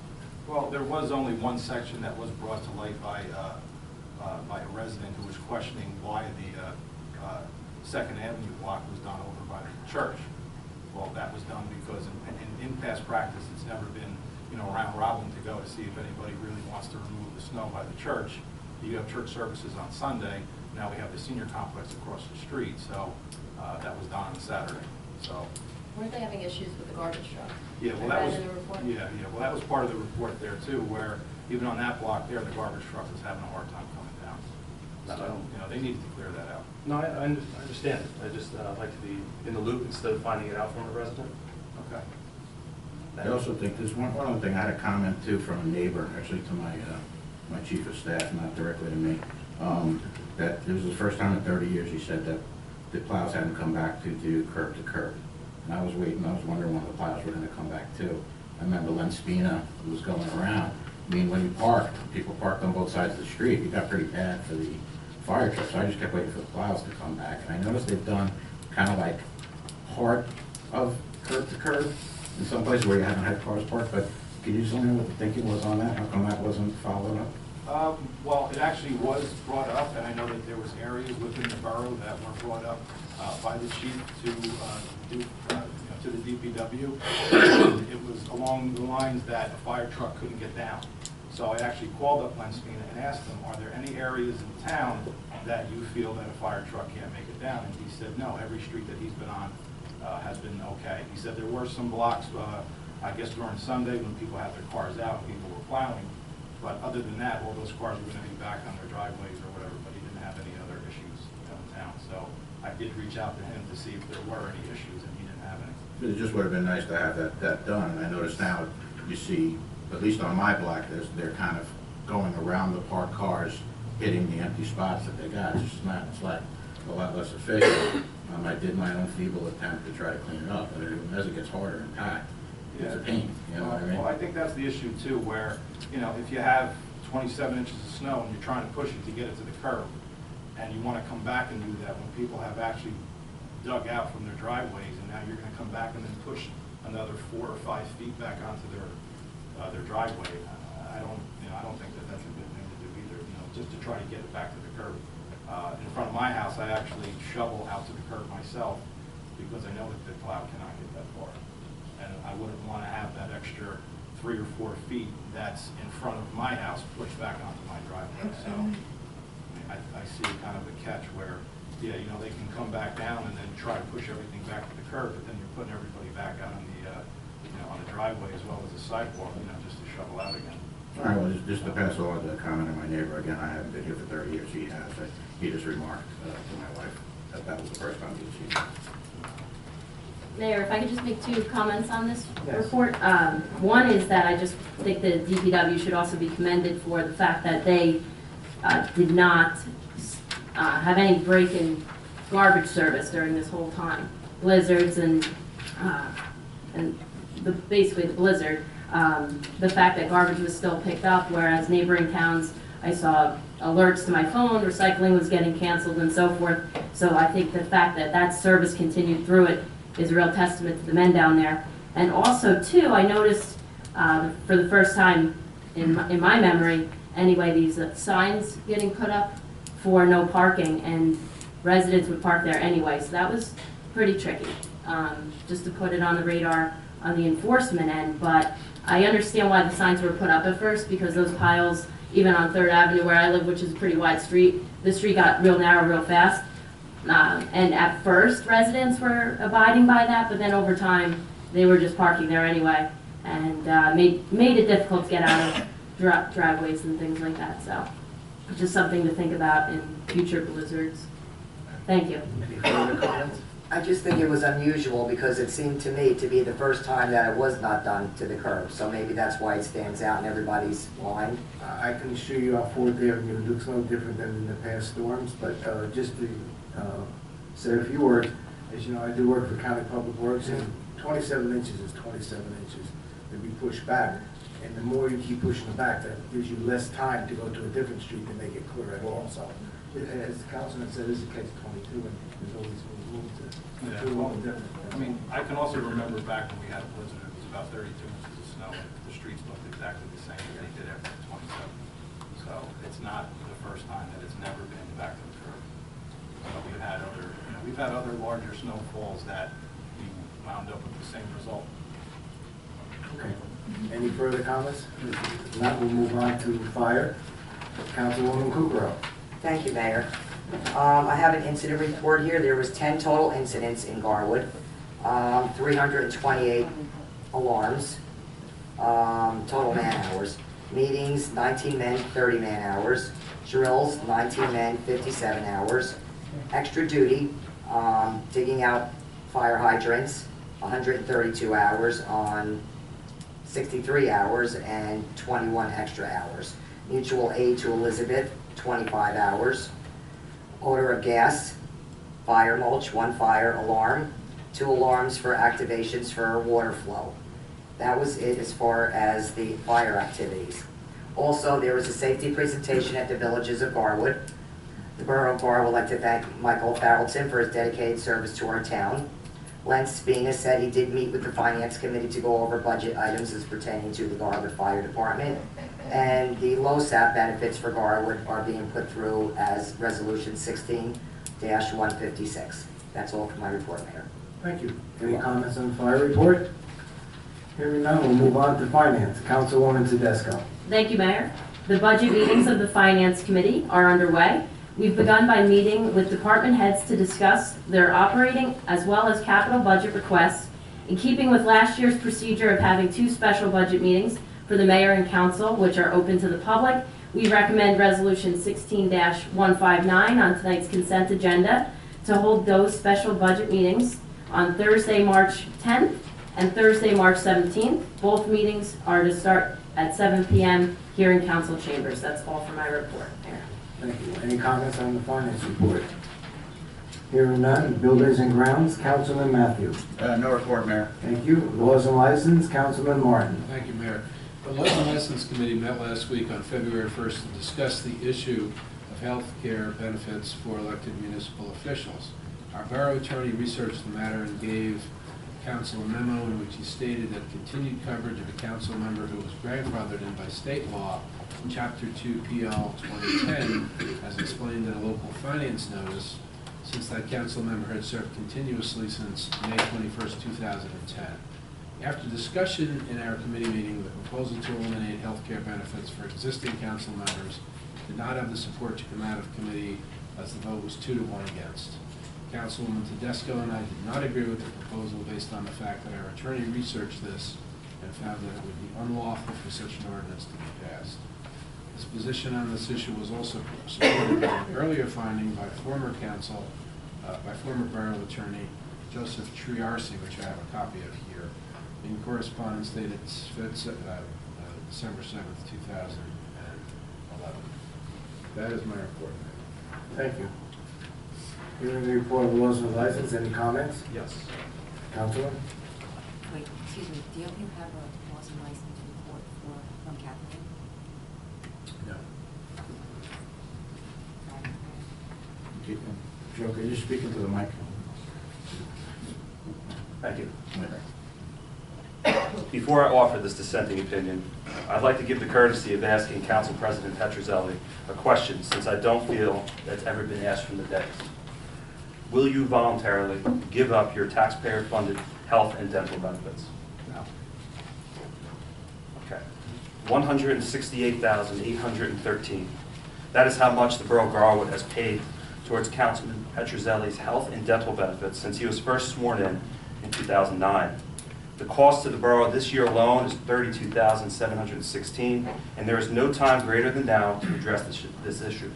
Well, there was only one section that was brought to light by a resident who was questioning why the Second Avenue block was done over by the church. Well, that was done because in past practice, it's never been, round robin to go to see if anybody really wants to remove the snow by the church. You have church services on Sunday. Now we have the senior complex across the street, so that was done on Saturday. So. Weren't they having issues with the garbage truck? Yeah, well, I that read was, in the report. well, that was part of the report there too, where even on that block there, the garbage truck was having a hard time coming down. So, they needed to clear that out. No, I understand it. I just like to be in the loop instead of finding it out from a resident. Okay. I also think there's one other thing. I had a comment too from a neighbor, actually to my chief of staff, not directly to me, that it was the first time in 30 years he said that the plows hadn't come back to do curb to curb. And I was waiting, I was wondering when the plows were going to come back too. I remember Len Spina was going around. I mean, when you parked, people parked on both sides of the street. It got pretty bad for the fire truck, so I just kept waiting for the plows to come back. And I noticed they've done kind of like part of curb to curb in some places where you haven't had cars parked, but can you tell me what the thinking was on that? How come that wasn't followed up? Well, it actually was brought up, and I know that there was areas within the borough that were brought up by the chief to the DPW. It was along the lines that a fire truck couldn't get down. So I actually called up Len Spina and asked him, are there any areas in town that you feel that a fire truck can't make it down? And he said, no, every street that he's been on has been okay. He said there were some blocks, I guess during Sunday when people had their cars out and people were plowing. But other than that, all those cars were going to be back on their driveways or whatever, but he didn't have any other issues in town. So I did reach out to him to see if there were any issues, and he didn't have any. It just would have been nice to have that done. And I noticed now you see, at least on my block, they're kind of going around the parked cars, hitting the empty spots that they got. It's just not, it's like a lot less efficient. I did my own feeble attempt to try to clean it up, but as it gets harder and packed, it's a pain, you know what I mean? Well, I think that's the issue too, where, if you have 27 inches of snow and you're trying to push it to get it to the curb, and you want to come back and do that when people have actually dug out from their driveways, and now you're going to come back and then push another 4 or 5 feet back onto their driveway. I don't think that that's a good thing to do either, just to try to get it back to the curb. In front of my house, I actually shovel out to the curb myself because I know that the plow cannot get that far. And I wouldn't want to have that extra 3 or 4 feet that's in front of my house pushed back onto my driveway. So I see kind of a catch where, they can come back down and then try to push everything back to the curb, but then you're putting everybody back out on the driveway as well as the sidewalk, just to shovel out again. All right, well, just to pass along the comment of my neighbor, again, I haven't been here for 30 years, he has, but he just remarked to my wife that was the first time he'd seen it. Mayor, if I could just make 2 comments on this Yes. report. One is that I just think the DPW should also be commended for the fact that they did not have any break in garbage service during this whole time. Blizzards and basically the blizzard. The fact that garbage was still picked up, whereas neighboring towns, I saw alerts to my phone, recycling was getting canceled and so forth. So I think the fact that that service continued through it is a real testament to the men down there. And also, too, I noticed for the first time in my memory, anyway, these signs getting put up for no parking, and residents would park there anyway. So that was pretty tricky, just to put it on the radar on the enforcement end. But I understand why the signs were put up at first, because those piles, even on 3rd Avenue where I live, which is a pretty wide street, the street got real narrow real fast. And at first, residents were abiding by that, but then over time, they were just parking there anyway, and made it difficult to get out of driveways and things like that. So, just something to think about in future blizzards. Thank you. Any further comments? I just think it was unusual because it seemed to me to be the first time that it was not done to the curb. So maybe that's why it stands out in everybody's mind. I can assure you on Fourth Avenue, it looks no different than in the past storms, but just to say a few words, as you know, I do work for County Public Works, and 27 inches is 27 inches to be pushed back. And the more you keep pushing it back, that gives you less time to go to a different street to make it clear at all. So, as the councilman said, this is a case 22, and there's always room to Yeah, do a well, little different. I mean, I can also remember back when we had a blizzard, it was about 32 inches of snow, and the streets looked exactly the same as they did after the 27. So it's not the first time that it's never been back to the curb. So we've had other larger snowfalls that we wound up with the same result. Okay. Any further comments? If not, we'll move on to fire. Councilwoman Kukrow. Thank you, Mayor. I have an incident report here. There was 10 total incidents in Garwood, 328 alarms, total man-hours. Meetings, 19 men, 30 man-hours. Drills, 19 men, 57 hours. Extra duty, digging out fire hydrants, 132 hours on 63 hours and 21 extra hours. Mutual aid to Elizabeth, 25 hours. Odor of gas, fire mulch, 1 fire alarm, 2 alarms for activations for water flow. That was it as far as the fire activities. Also, there was a safety presentation at the Villages of Garwood. The Borough of Garwood would like to thank Michael Farrelton for his dedicated service to our town. Len Spina said he did meet with the Finance Committee to go over budget items as pertaining to the Garwood Fire Department. And the LoSAP benefits for Garwood are being put through as Resolution 16-156. That's all for my report, Mayor. Thank you. Any comments on the fire report? Hearing none, we'll move on to finance. Councilwoman Tedesco. Thank you, Mayor. The budget meetings of the Finance Committee are underway. We've begun by meeting with department heads to discuss their operating as well as capital budget requests. In keeping with last year's procedure of having 2 special budget meetings for the mayor and council, which are open to the public, we recommend Resolution 16-159 on tonight's consent agenda to hold those special budget meetings on Thursday, March 10th and Thursday, March 17th. Both meetings are to start at 7 p.m. here in council chambers. That's all for my report, Mayor. Thank you. Any comments on the finance report? Hearing none, buildings and grounds, Councilman Matthews. No report, Mayor. Thank you. Laws and license, Councilman Martin. Thank you, Mayor. The Laws and License Committee met last week on February 1st to discuss the issue of health care benefits for elected municipal officials. Our borough attorney researched the matter and gave council a memo in which he stated that continued coverage of a council member who was grandfathered in by state law in Chapter 2 PL 2010, as explained in a local finance notice, since that council member had served continuously since May 21st, 2010. After discussion in our committee meeting, the proposal to eliminate health care benefits for existing council members did not have the support to come out of committee, as the vote was 2-1 against. Councilwoman Tedesco and I did not agree with the proposal based on the fact that our attorney researched this and found that it would be unlawful for such an ordinance to be passed. His position on this issue was also supported by an earlier finding by former borough attorney Joseph Triarsi, which I have a copy of here, in correspondence dated December 7th, 2011. That is my report, Mayor. Thank you. Hearing the report of laws and license, any comments? Yes. Councilman? Wait, excuse me, do you have a laws and license report from Kathleen? No. Joe, could you speak into the mic? Thank you. Before I offer this dissenting opinion, I'd like to give the courtesy of asking Council President Petrozelli a question, since I don't feel that's ever been asked from the dais. Will you voluntarily give up your taxpayer-funded health and dental benefits? No. Okay. $168,813. That is how much the Borough of Garwood has paid towards Councilman Petrozelli's health and dental benefits since he was first sworn in 2009. The cost to the borough this year alone is $32,716, and there is no time greater than now to address this issue.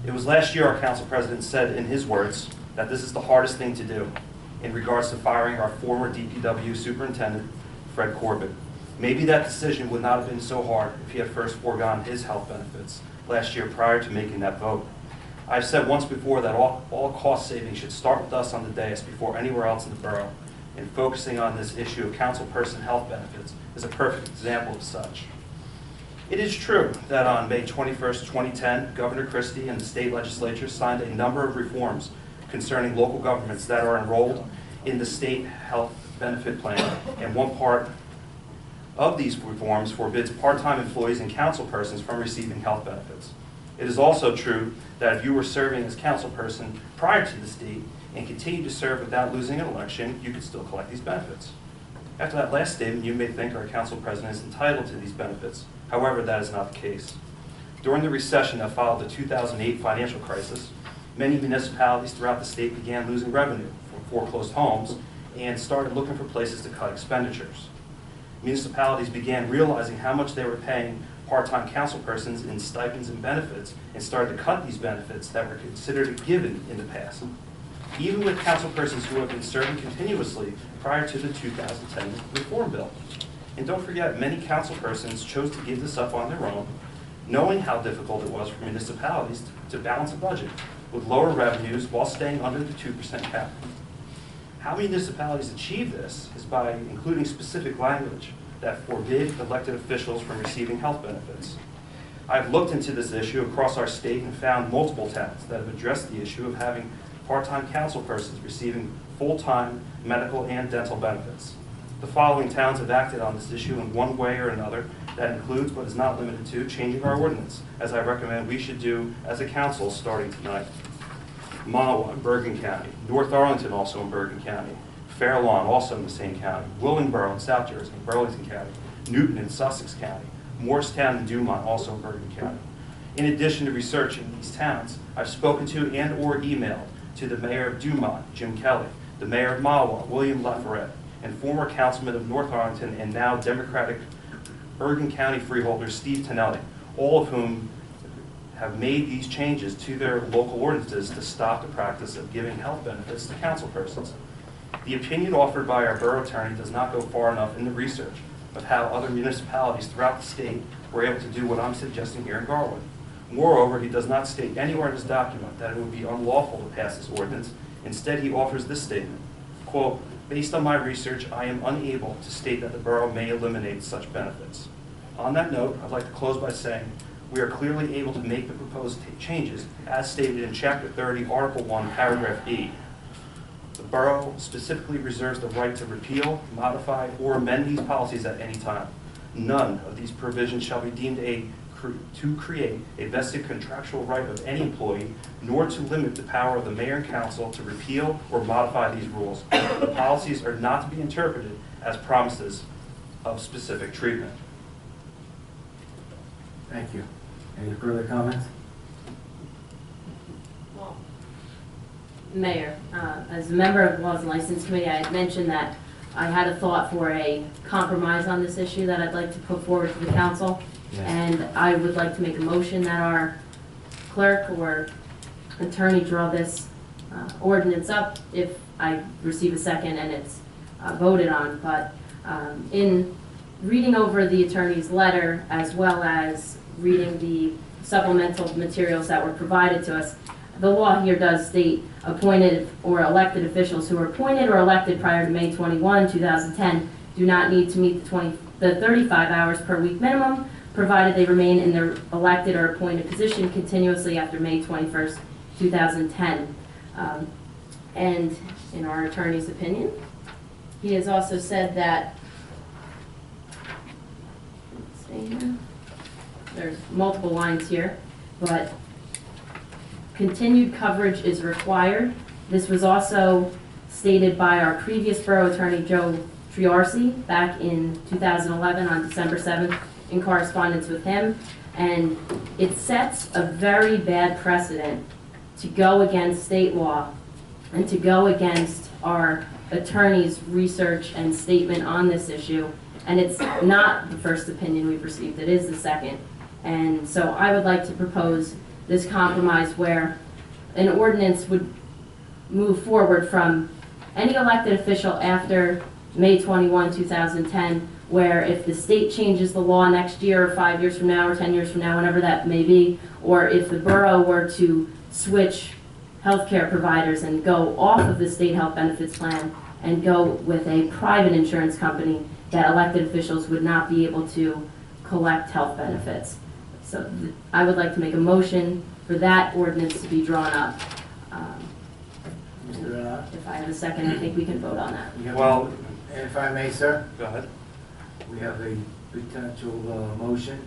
It was last year our council president said in his words that this is the hardest thing to do in regards to firing our former DPW superintendent, Fred Corbett. Maybe that decision would not have been so hard if he had first foregone his health benefits last year prior to making that vote. I've said once before that all cost savings should start with us on the dais before anywhere else in the borough, and focusing on this issue of councilperson health benefits is a perfect example of such. It is true that on May 21st, 2010, Governor Christie and the state legislature signed a number of reforms concerning local governments that are enrolled in the state health benefit plan, and one part of these reforms forbids part-time employees and councilpersons from receiving health benefits. It is also true that if you were serving as councilperson prior to this date and continue to serve without losing an election, you could still collect these benefits. After that last statement, you may think our council president is entitled to these benefits. However, that is not the case. During the recession that followed the 2008 financial crisis, many municipalities throughout the state began losing revenue from foreclosed homes and started looking for places to cut expenditures. Municipalities began realizing how much they were paying part-time councilpersons in stipends and benefits and started to cut these benefits that were considered a given in the past, even with councilpersons who have been serving continuously prior to the 2010 reform bill. And don't forget, many councilpersons chose to give this up on their own, knowing how difficult it was for municipalities to balance a budget with lower revenues while staying under the 2% cap. How municipalities achieve this is by including specific language that forbid elected officials from receiving health benefits. I've looked into this issue across our state and found multiple towns that have addressed the issue of having part-time councilpersons receiving full-time medical and dental benefits. The following towns have acted on this issue in one way or another. That includes, but is not limited to, changing our ordinance, as I recommend we should do as a council starting tonight. Mahwah in Bergen County, North Arlington also in Bergen County, Fair Lawn also in the same county, Willingboro in South Jersey, Burlington County, Newton in Sussex County, Morristown and Dumont also in Bergen County. In addition to researching these towns, I've spoken to and or emailed to the mayor of Dumont, Jim Kelly, the mayor of Mahwah, William Laforet, and former councilman of North Arlington and now Democratic Bergen County freeholder Steve Tonelli, all of whom have made these changes to their local ordinances to stop the practice of giving health benefits to councilpersons. The opinion offered by our borough attorney does not go far enough in the research of how other municipalities throughout the state were able to do what I'm suggesting here in Garwood. Moreover, he does not state anywhere in his document that it would be unlawful to pass this ordinance. Instead, he offers this statement, quote, "Based on my research, I am unable to state that the borough may eliminate such benefits." On that note, I'd like to close by saying we are clearly able to make the proposed changes as stated in Chapter 30, Article 1, Paragraph E. The borough specifically reserves the right to repeal, modify, or amend these policies at any time. None of these provisions shall be deemed to create a vested contractual right of any employee, nor to limit the power of the mayor and council to repeal or modify these rules. The policies are not to be interpreted as promises of specific treatment. Thank you. Any further comments? Well, Mayor, as a member of the Laws and License Committee, I had mentioned that I had a thought for a compromise on this issue that I'd like to put forward to the council. Yes. And I would like to make a motion that our clerk or attorney draw this ordinance up if I receive a second and it's voted on. But in reading over the attorney's letter as well as reading the supplemental materials that were provided to us, the law here does state appointed or elected officials who are appointed or elected prior to May 21, 2010 do not need to meet the 35 hours per week minimum, provided they remain in their elected or appointed position continuously after May 21st, 2010. And in our attorney's opinion, he has also said that, let's see here, there's multiple lines here, but continued coverage is required. This was also stated by our previous borough attorney, Joe Triarci, back in 2011 on December 7th in correspondence with him. And it sets a very bad precedent to go against state law and to go against our attorney's research and statement on this issue. And it's not the first opinion we've received, it is the second. And so I would like to propose this compromise where an ordinance would move forward from any elected official after May 21, 2010, where if the state changes the law next year or 5 years from now or 10 years from now, whenever that may be, or if the borough were to switch healthcare providers and go off of the state health benefits plan and go with a private insurance company, that elected officials would not be able to collect health benefits. So I would like to make a motion for that ordinance to be drawn up. Mr. Renard? If I have a second, I think we can vote on that. We have Well- a- If I may, sir, Go ahead. we have a potential motion,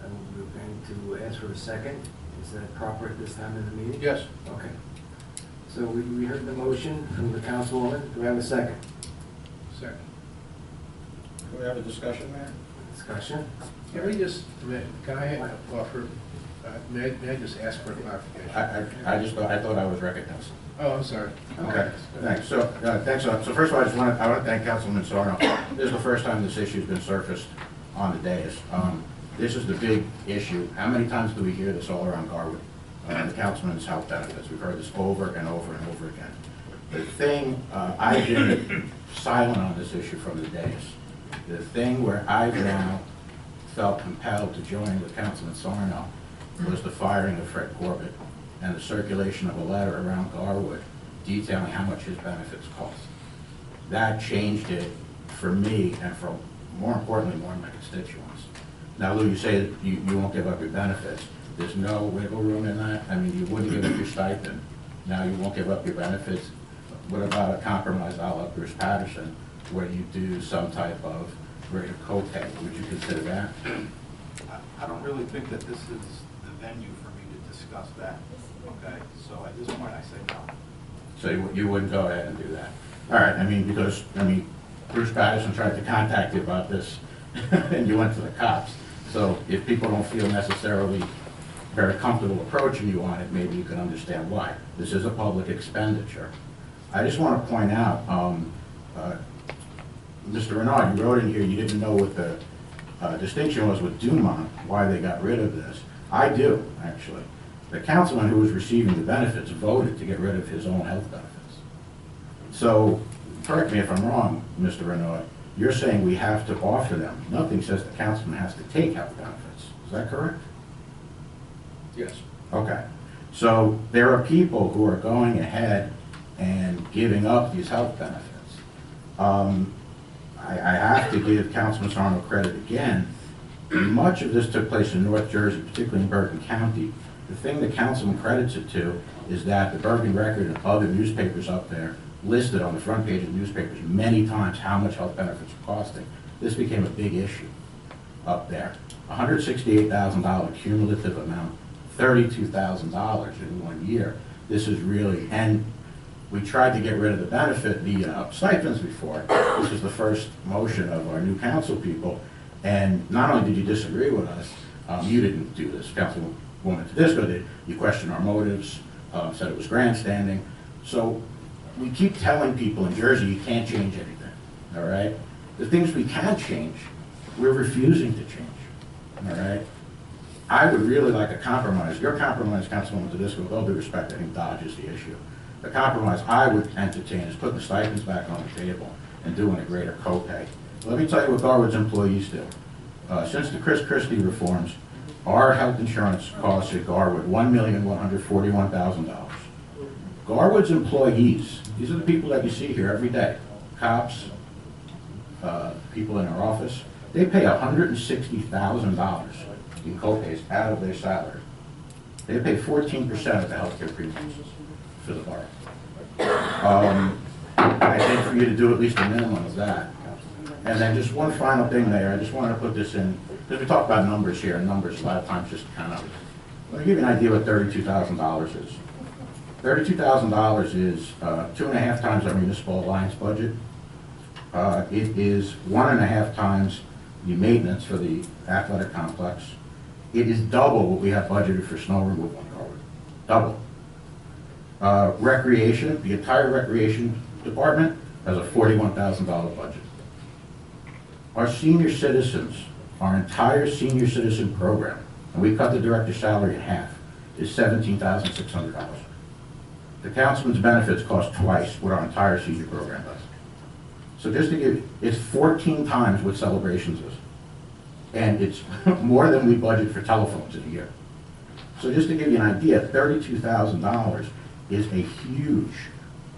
and we're going to ask for a second. Is that proper at this time of the meeting? Yes. Okay. So we heard the motion from the councilwoman. Do we have a second? Second. Can we have a discussion, Mayor? Discussion? Can we just, can I offer, may I just ask for a clarification? I thought I was recognized. Oh, I'm sorry. Okay, thanks. So first of all, I want to thank Councilman Sarno. This is the first time this issue's been surfaced on the dais. This is the big issue. How many times do we hear this all around Garwood? The councilman's health benefits. We've heard this over and over and over again. The thing, I've been silent on this issue from the dais. The thing where I've now felt compelled to join with Councilman Sarno was the firing of Fred Corbett and the circulation of a letter around Garwood detailing how much his benefits cost. That changed it for me and for, more importantly, more of my constituents. Now, Lou, you say that you won't give up your benefits. There's no wiggle room in that? I mean, you wouldn't give up your stipend. Now you won't give up your benefits. What about a compromise a la Bruce Patterson, where you do some type of rate of copay? Would you consider that? I don't really think that this is the venue for me to discuss that, okay? So at this point, I say no. So you wouldn't go ahead and do that? All right, because Bruce Patterson tried to contact you about this, and you went to the cops. So if people don't feel necessarily very comfortable approaching you on it, maybe you can understand why. This is a public expenditure. I just want to point out, Mr. Renard, you wrote in here you didn't know what the distinction was with Dumont, why they got rid of this. I do, actually. The councilman who was receiving the benefits voted to get rid of his own health benefits. So, correct me if I'm wrong, Mr. Renard, you're saying we have to offer them. Nothing says the councilman has to take health benefits. Is that correct? Yes. Okay. So there are people who are going ahead and giving up these health benefits. I have to give Councilman Sarno credit again. Much of this took place in North Jersey, particularly in Bergen County. The thing the councilman credits it to is that the Bergen Record and other newspapers up there listed on the front page of the newspapers many times how much health benefits were costing. This became a big issue up there. $168,000 cumulative amount, $32,000 in 1 year. This is really, and we tried to get rid of the benefit, the stipends before. This was the first motion of our new council people. And not only did you disagree with us, you didn't do this, Councilwoman Tedisco did. You questioned our motives, said it was grandstanding. So we keep telling people in Jersey you can't change anything, all right? The things we can change, we're refusing to change, all right? I would really like a compromise. Your compromise, Councilwoman Tedisco, with all due respect, I think dodges the issue. The compromise I would entertain is putting the stipends back on the table and doing a greater copay. Let me tell you what Garwood's employees do. Since the Chris Christie reforms, our health insurance costs at Garwood $1,141,000. Garwood's employees, these are the people that you see here every day, cops, people in our office, they pay $160,000 in copays out of their salary. They pay 14% of the healthcare premiums for the borough. I think for you to do at least a minimum of that. And then just one final thing, Mayor, I just wanted to put this in, because we talk about numbers here, and numbers a lot of times just kind of, let me give you an idea what $32,000 is. $32,000 is 2.5 times our municipal alliance budget. It is 1.5 times the maintenance for the athletic complex. It is double what we have budgeted for snow removal in Garwood. Double. Recreation, the entire recreation department has a $41,000 budget. Our senior citizens, our entire senior citizen program, and we cut the director's salary in half, is $17,600. the councilman's benefits cost twice what our entire senior program does. So just to give you, it's 14 times what Celebrations is. And it's more than we budget for telephones in a year. So just to give you an idea, $32,000 is a huge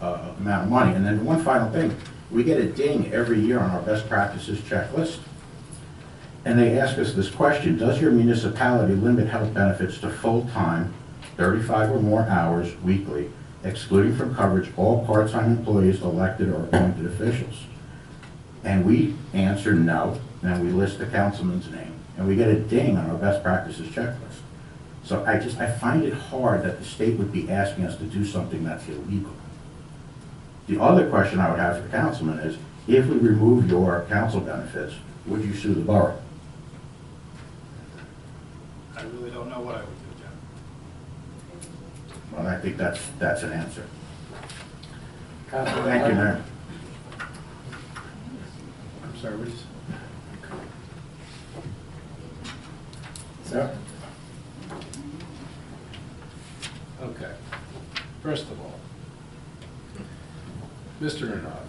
amount of money. And then one final thing, we get a ding every year on our best practices checklist. And they ask us this question: does your municipality limit health benefits to full-time, 35 or more hours weekly, excluding from coverage all part-time employees, elected or appointed officials? And we answer no, and we list the councilman's name, and we get a ding on our best practices checklist. So I find it hard that the state would be asking us to do something that's illegal. The other question I would have for the councilman is, if we remove your council benefits, would you sue the borough? I really don't know what I would do, Jim. Well, I think that's an answer. Councilman Thank you, Lemon? Mayor. I'm sorry, which? Sir? Okay. First of all, Mr. Renaud,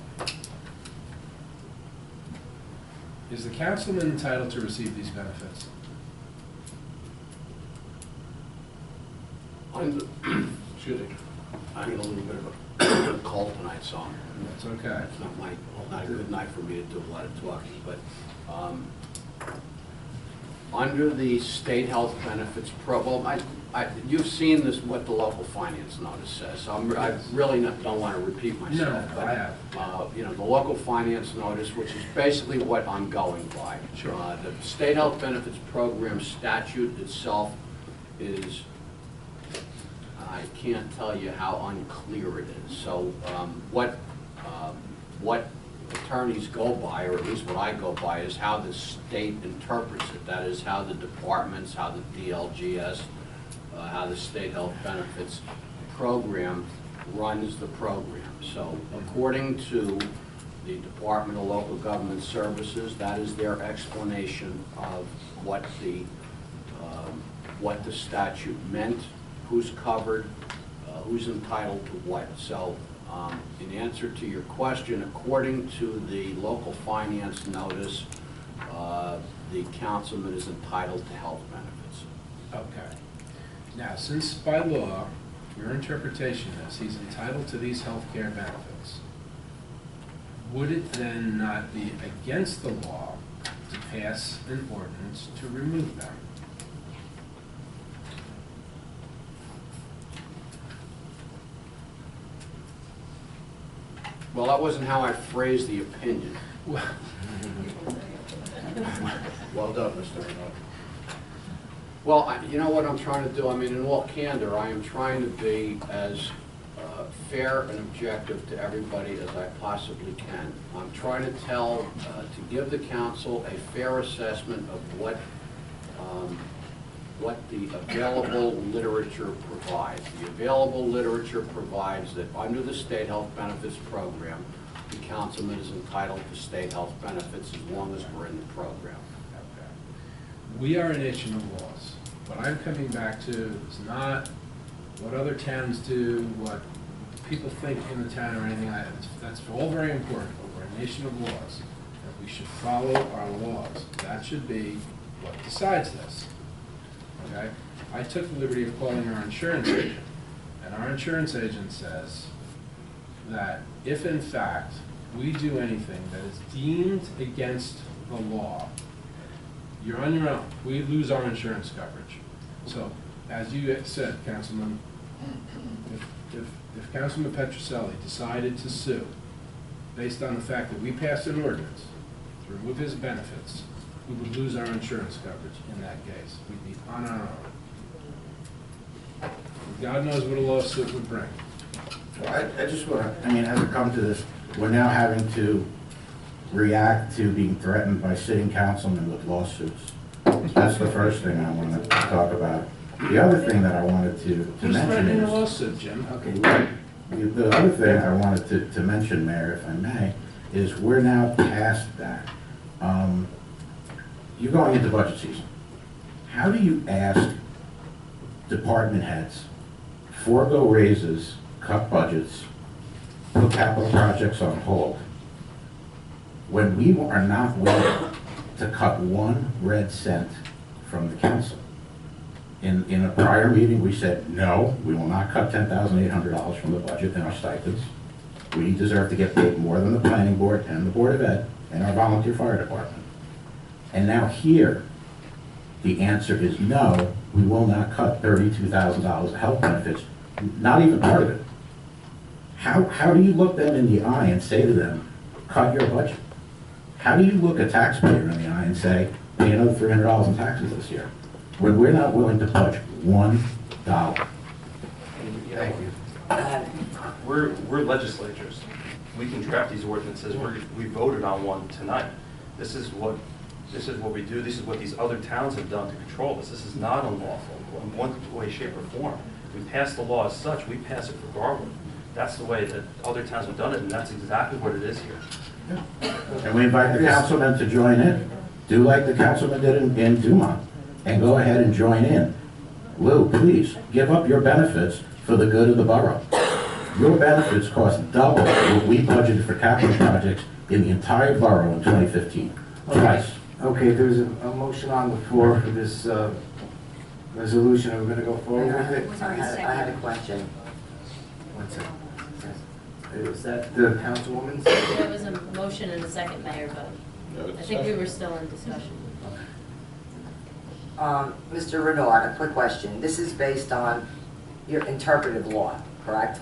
is the councilman entitled to receive these benefits? Excuse me, I need a little bit of a cold tonight, so That's okay. it's not a good night for me to do a lot of talking, but under the state health benefits you've seen this, what the local finance notice says, so I really don't want to repeat myself. No, but, I have. The local finance notice, which is basically what I'm going by. Sure. The state health benefits program statute itself is, I can't tell you how unclear it is. So what attorneys go by, or at least what I go by, is how the state interprets it. That is how the departments, how the DLGS, how the state health benefits program runs the program. So according to the Department of Local Government Services, that is their explanation of what the statute meant, who's covered, who's entitled to what. So in answer to your question, according to the local finance notice, the councilman is entitled to health benefits. Okay. Now, since by law, your interpretation is he's entitled to these health care benefits, would it then not be against the law to pass an ordinance to remove them? Well, that wasn't how I phrased the opinion. Well, Well done, Mr. Renaud. Well, you know what I'm trying to do? I mean, in all candor, I am trying to be as fair and objective to everybody as I possibly can. I'm trying to give the council a fair assessment of what the available literature provides. The available literature provides that under the state health benefits program, the councilman is entitled to state health benefits as long as we're in the program. okay. We are a nation of laws. What I'm coming back to is not what other towns do, what people think in the town or anything like that. That's all very important, but we're a nation of laws, and we should follow our laws. That should be what decides this. Okay? I took the liberty of calling our insurance agent, and our insurance agent says that if in fact we do anything that is deemed against the law, you're on your own. We lose our insurance coverage. So, as you said, Councilman, if Councilman Petroselli decided to sue based on the fact that we passed an ordinance to remove his benefits, we would lose our insurance coverage in that case. We'd be on our own. God knows what a lawsuit would bring. Well, I just want to, as it comes to this, we're now having to react to being threatened by sitting councilmen with lawsuits. That's the first thing I want to talk about. The other thing that I wanted to Who's mention threatening a is... lawsuit, Jim? Okay, the other thing I wanted to mention, Mayor, if I may, is we're now past that. You're going into budget season. How do you ask department heads, forego raises, cut budgets, put capital projects on hold, when we are not willing to cut 1 red cent from the council. In a prior meeting, we said, no, we will not cut $10,800 from the budget and our stipends. We deserve to get paid more than the planning board and the Board of Ed and our volunteer fire department. And now here, the answer is no, we will not cut $32,000 of health benefits, not even part of it. How do you look them in the eye and say to them, cut your budget? How do you look a taxpayer in the eye and say, pay another $300 in taxes this year, when we're not willing to budge $1? Thank you. We're legislatures. We can draft these ordinances. We voted on one tonight. This is what we do. This is what these other towns have done to control this. This is not unlawful in one way, shape, or form. We pass the law as such. We pass it for Garwood. That's the way that other towns have done it, and that's exactly what it is here. And we invite the councilmen to join in. Do like the councilman did in Dumont, and go ahead and join in. Lou, please, give up your benefits for the good of the borough. Your benefits cost double what we budgeted for capital projects in the entire borough in 2015. Twice. Okay, there's a motion on the floor for this resolution. Are we going to go forward with it? I had a question. What's that? Is that the councilwoman's? There was a motion and a second, Mayor, but I think we were still in discussion. Mr. Renard, a quick question. This is based on your interpretive law, correct?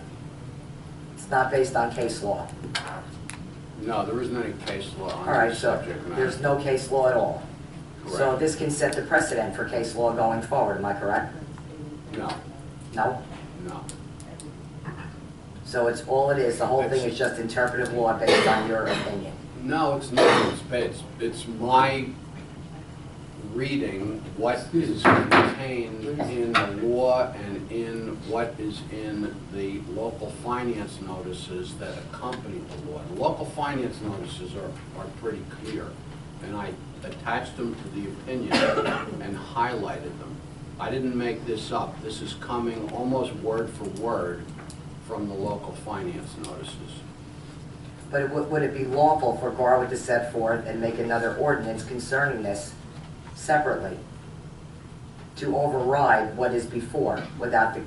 It's not based on case law. No, there isn't any case law All on right, this so subject matter. there's no case law at all. So Correct. this can set the precedent for case law going forward, am I correct? No, No? no. So it's all it is, the whole thing is just interpretive law based on your opinion? No, it's not. It's my reading what is contained in the law and in what is in the local finance notices that accompany the law. The local finance notices are pretty clear, and I attached them to the opinion and highlighted them. I didn't make this up. This is coming almost word for word from the local finance notices. But would it be lawful for Garwood to set forth and make another ordinance concerning this separately to override what is before without the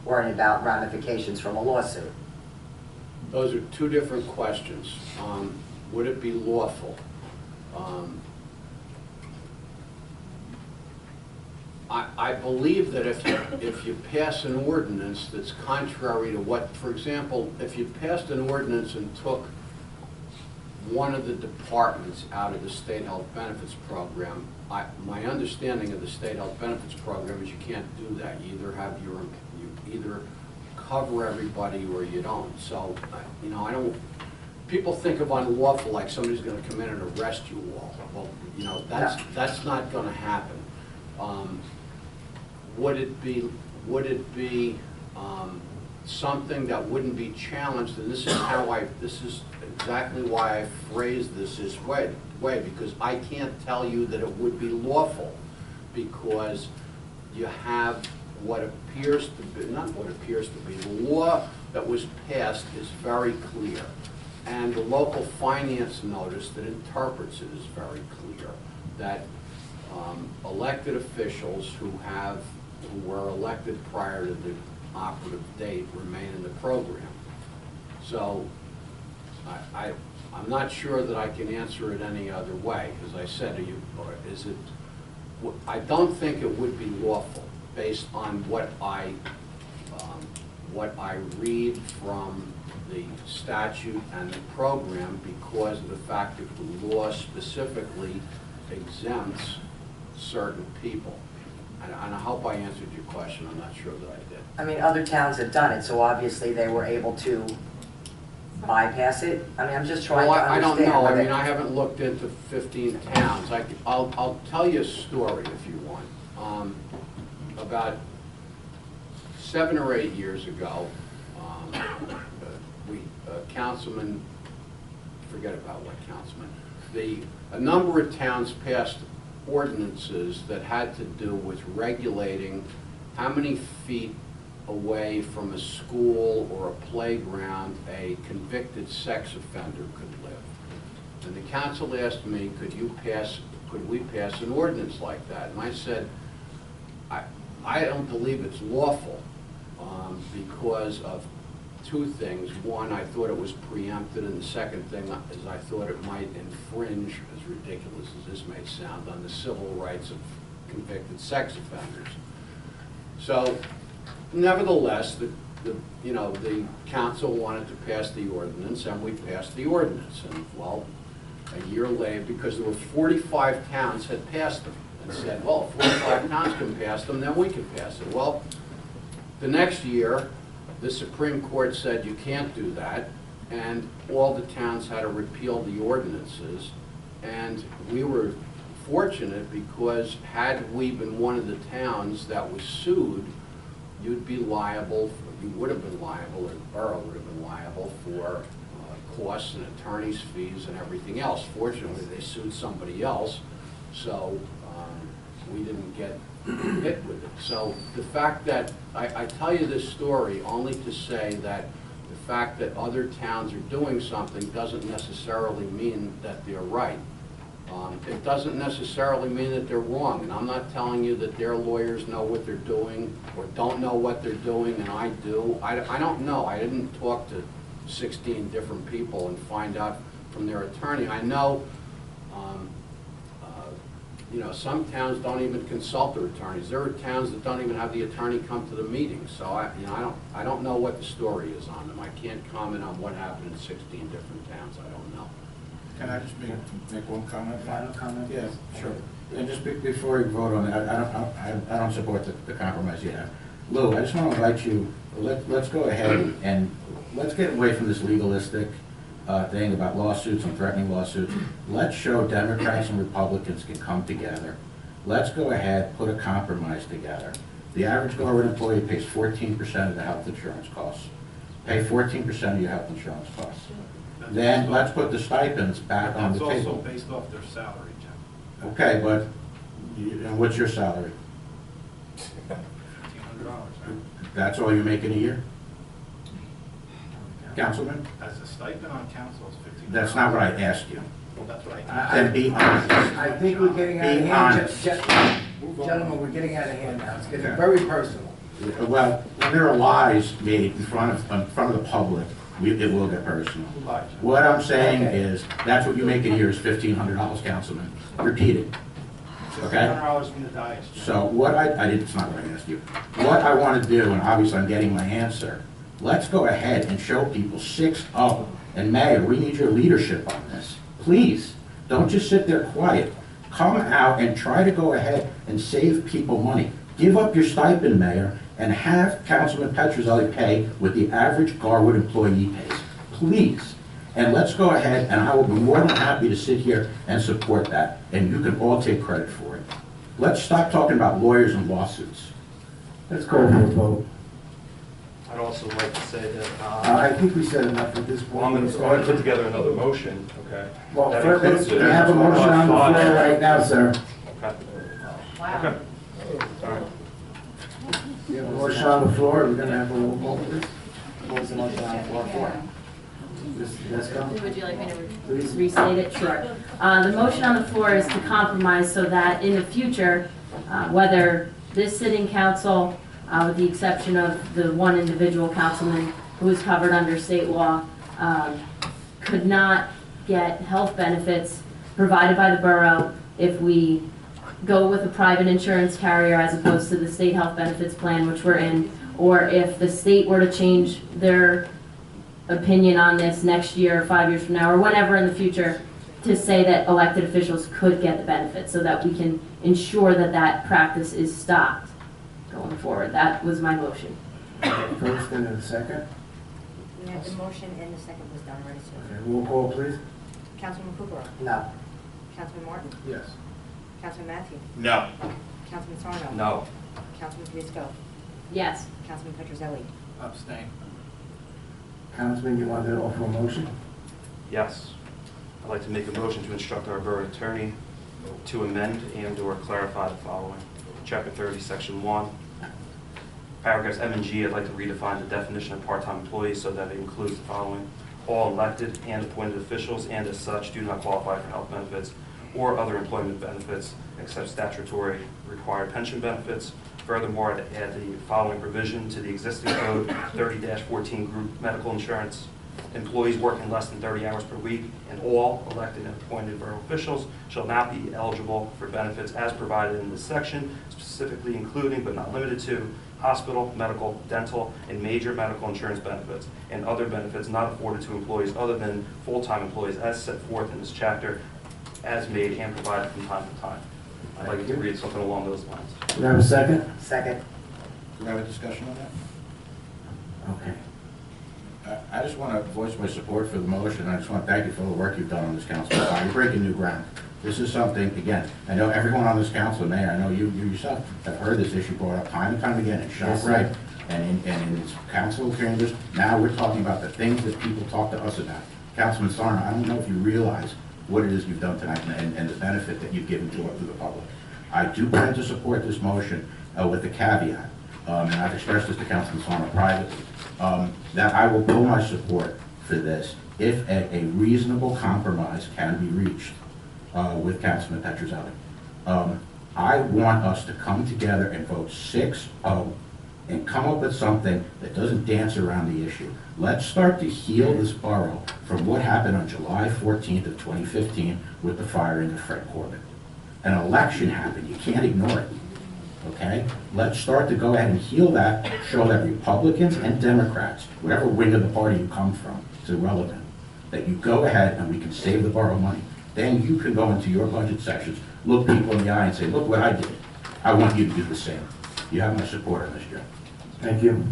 worrying about ramifications from a lawsuit? Those are two different questions. Would it be lawful? I believe that if you pass an ordinance that's contrary to what, for example, if you passed an ordinance and took one of the departments out of the state health benefits program, my understanding of the state health benefits program is you can't do that. You either cover everybody or you don't. So, I don't. People think of unlawful like somebody's going to come in and arrest you all. Well, that's not going to happen. Would it be something that wouldn't be challenged? And this is exactly why I phrased this way, because I can't tell you that it would be lawful, because you have what appears to be, not what appears to be, the law that was passed is very clear. And the local finance notice that interprets it is very clear, that elected officials who were elected prior to the operative date remain in the program. So I'm not sure that I can answer it any other way. As I said, I don't think it would be lawful based on what I read from the statute and the program, because of the fact that the law specifically exempts certain people. And I hope I answered your question. I'm not sure that I did. I mean, other towns have done it, so obviously they were able to bypass it. I mean, I'm just trying to I don't understand. know. I mean, I haven't looked into 15 towns. I'll tell you a story if you want. About 7 or 8 years ago, councilman, forget about what councilman, a number of towns passed ordinances that had to do with regulating how many feet away from a school or a playground a convicted sex offender could live. And the council asked me, could we pass an ordinance like that? And I said, I don't believe it's lawful because of two things. One, I thought it was preempted, and the second thing is I thought it might infringe, as ridiculous as this may sound, on the civil rights of convicted sex offenders. So, nevertheless, the council wanted to pass the ordinance, and we passed the ordinance. And well, a year later, because there were 45 towns had passed them, and said, well, if 45 towns can pass them, then we can pass it. Well, the next year, the Supreme Court said you can't do that, and all the towns had to repeal the ordinances. And we were fortunate because had we been one of the towns that was sued, you'd be liable, you would have been liable, or the borough would have been liable for costs and attorney's fees and everything else. Fortunately, they sued somebody else, so we didn't get hit with it. So the fact that, I tell you this story only to say that the fact that other towns are doing something doesn't necessarily mean that they're right. It doesn't necessarily mean that they're wrong, and I'm not telling you that their lawyers know what they're doing or don't know what they're doing, and I do. I don't know. I didn't talk to 16 different people and find out from their attorney. I know some towns don't even consult their attorneys. There are towns that don't even have the attorney come to the meeting. So I don't know what the story is on them. I can't comment on what happened in 16 different towns. I don't know. Can I just make one comment? Final comment? Yeah, sure. And just before you vote on it, I don't support the compromise you have. Lou, I just want to invite you, let's go ahead and let's get away from this legalistic thing about lawsuits and threatening lawsuits. Let's show Democrats and Republicans can come together. Let's go ahead, put a compromise together. The average Garwood employee pays 14% of the health insurance costs. Pay 14% of your health insurance costs. Then let's put the stipends back on the table. That's also based off their salary, Jim. Okay, but and what's your salary? $1,500, right? That's all you make in a year? Councilman? As a stipend on council, it's $1,500. That's not what I asked you. Well, that's what Then be honest. I think we're getting out of Be hand. honest. Gentlemen, we're getting out of hand now. It's getting very personal. Well, when there are lies made in front of the public, it will get personal. What I'm saying is, that's what you make in a year is $1,500, Councilman. Repeat it. Okay? $1,500 from the diocese. So what it's not what I asked you. What I want to do, and obviously I'm getting my answer, let's go ahead and show people 6-0. And Mayor, we need your leadership on this. Please, don't just sit there quiet. Come out and try to go ahead and save people money. Give up your stipend, Mayor, and have Councilman Petrozelli pay what the average Garwood employee pays. Please. And let's go ahead, and I will be more than happy to sit here and support that, and you can all take credit for it. Let's stop talking about lawyers and lawsuits. Let's go for a vote. I'd also like to say that, I think we said enough at this point. well, I'm going to put together another motion, okay? Well, That first, includes we the- have a motion on the floor right now, sir. Okay. Wow. Okay. All right. We have a motion on the floor. We're going to have a roll call for this. What's the motion on the floor for? Let's go. Would you like me to Please. restate it? Sure. The motion on the floor is to compromise so that in the future, whether this sitting council, with the exception of the one individual councilman who is covered under state law, could not get health benefits provided by the borough if we go with a private insurance carrier as opposed to the state health benefits plan, which we're in, or if the state were to change their opinion on this next year, or 5 years from now, or whenever in the future, to say that elected officials could get the benefits so that we can ensure that that practice is stopped going forward. That was my motion. First and a second. We have the motion and the second was done already, sir. Okay, roll call, please. Councilman Cooper. No. Councilman Martin. Yes. Councilman Matthew. No. Councilman Sarno. No. Councilman Fiasco. Yes. Councilman Petrozelli. Abstain. Councilman, you want to offer a motion? Yes. I'd like to make a motion to instruct our borough attorney to amend and/or clarify the following. Chapter 30, Section 1, paragraphs M and G, I'd like to redefine the definition of part-time employee so that it includes the following: all elected and appointed officials, and as such do not qualify for health benefits or other employment benefits except statutory required pension benefits. Furthermore, I'd add the following provision to the existing code: 30-14 group medical insurance. Employees working less than 30 hours per week and all elected and appointed borough officials shall not be eligible for benefits as provided in this section, specifically including but not limited to hospital, medical, dental, and major medical insurance benefits, and other benefits not afforded to employees other than full-time employees as set forth in this chapter, as made and provided from time to time. I'd like to read something along those lines. Do we have a second? Second. Do we have a discussion on that? Okay. I just want to voice my support for the motion. I just want to thank you for all the work you've done on this council. You're breaking new ground. This is something, again, I know everyone on this council, Mayor, I know you yourself have heard this issue brought up time and time again in ShopRite and in council chambers. Now we're talking about the things that people talk to us about. Councilman Sarno, I don't know if you realize what it is you've done tonight and the benefit that you've given to the public. I do plan to support this motion with a caveat, and I've expressed this to Councilman Sarno privately, that I will pull my support for this if a reasonable compromise can be reached with Councilman Petrozelli. I want us to come together and vote 6-0 and come up with something that doesn't dance around the issue. Let's start to heal this borough from what happened on July 14th of 2015 with the firing of Fred Corbett. An election happened, you can't ignore it, okay? Let's start to go ahead and heal that, show that Republicans and Democrats, whatever wing of the party you come from, it's irrelevant, that you go ahead and we can save the borough money. Then you can go into your budget sections, look people in the eye and say, look what I did. I want you to do the same. You have my support on this, Joe. Thank you.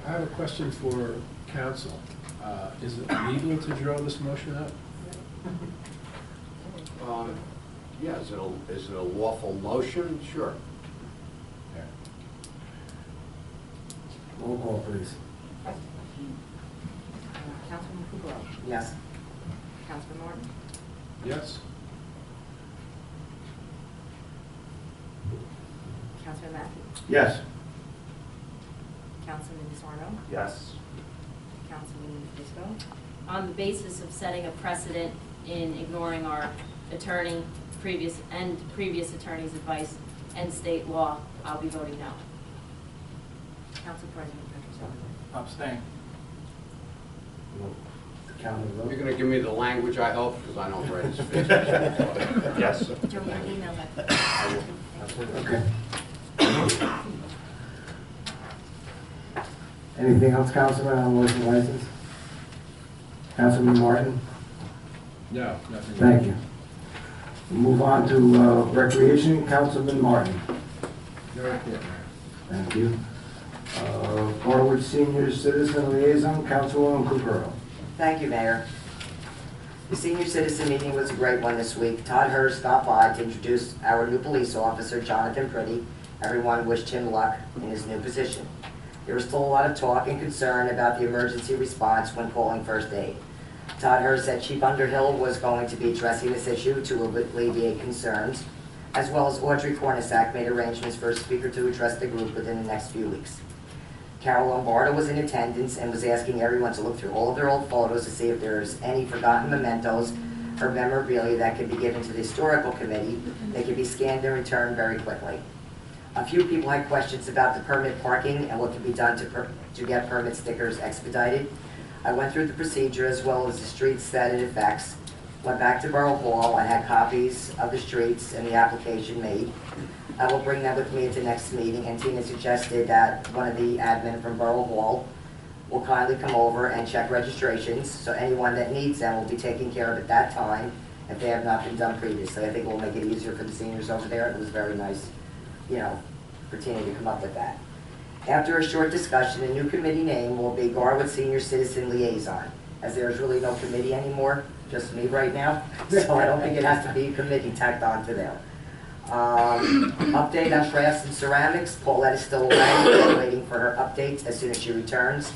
I have a question for council. Is it legal to draw this motion up? Yeah, is it a lawful motion? Sure. Roll call, please. Councilman Kukrow. Yes. Councilman Martin. Yes. Councilman Matthews. Yes. Councilman DeSarno. Yes. Councilman Disco. On the basis of setting a precedent in ignoring our previous attorney's advice and state law, I'll be voting no. Council President Petrozelli. Abstain. Count the vote. You're going to give me the language, I hope, because I don't write as fast. Yes. Joe, you email that. Okay. Anything else, Councilman, on liquor license? Councilman Martin? No, nothing. Thank you. We'll move on to recreation, Councilman Martin. No report, Mayor. Thank you. Garwood Senior Citizen Liaison, Councilwoman Kukrow. Thank you, Mayor. The senior citizen meeting was a great one this week. Todd Hurst stopped by to introduce our new police officer, Jonathan Pretty. Everyone wished him luck in his new position. There was still a lot of talk and concern about the emergency response when calling first aid. Todd Hurst said Chief Underhill was going to be addressing this issue to alleviate concerns, as well as Audrey Cornisak made arrangements for a speaker to address the group within the next few weeks. Carol Lombardo was in attendance and was asking everyone to look through all of their old photos to see if there's any forgotten mementos or memorabilia that could be given to the historical committee. They could be scanned and returned very quickly. A few people had questions about the permit parking and what could be done to get permit stickers expedited. I went through the procedure as well as the streets that it affects. Went back to Borough Hall. I had copies of the streets and the application made. I will bring that with me at the next meeting, and Tina suggested that one of the admin from Borough Hall will kindly come over and check registrations, so anyone that needs them will be taken care of at that time if they have not been done previously. I think it will make it easier for the seniors over there. It was very nice, you know, for Tina to come up with that. After a short discussion, the new committee name will be Garwood Senior Citizen Liaison, as there is really no committee anymore, just me right now, so I don't think it has to be a committee tacked on to there. Update on crafts and ceramics. Paulette is still away. We're waiting for her updates as soon as she returns.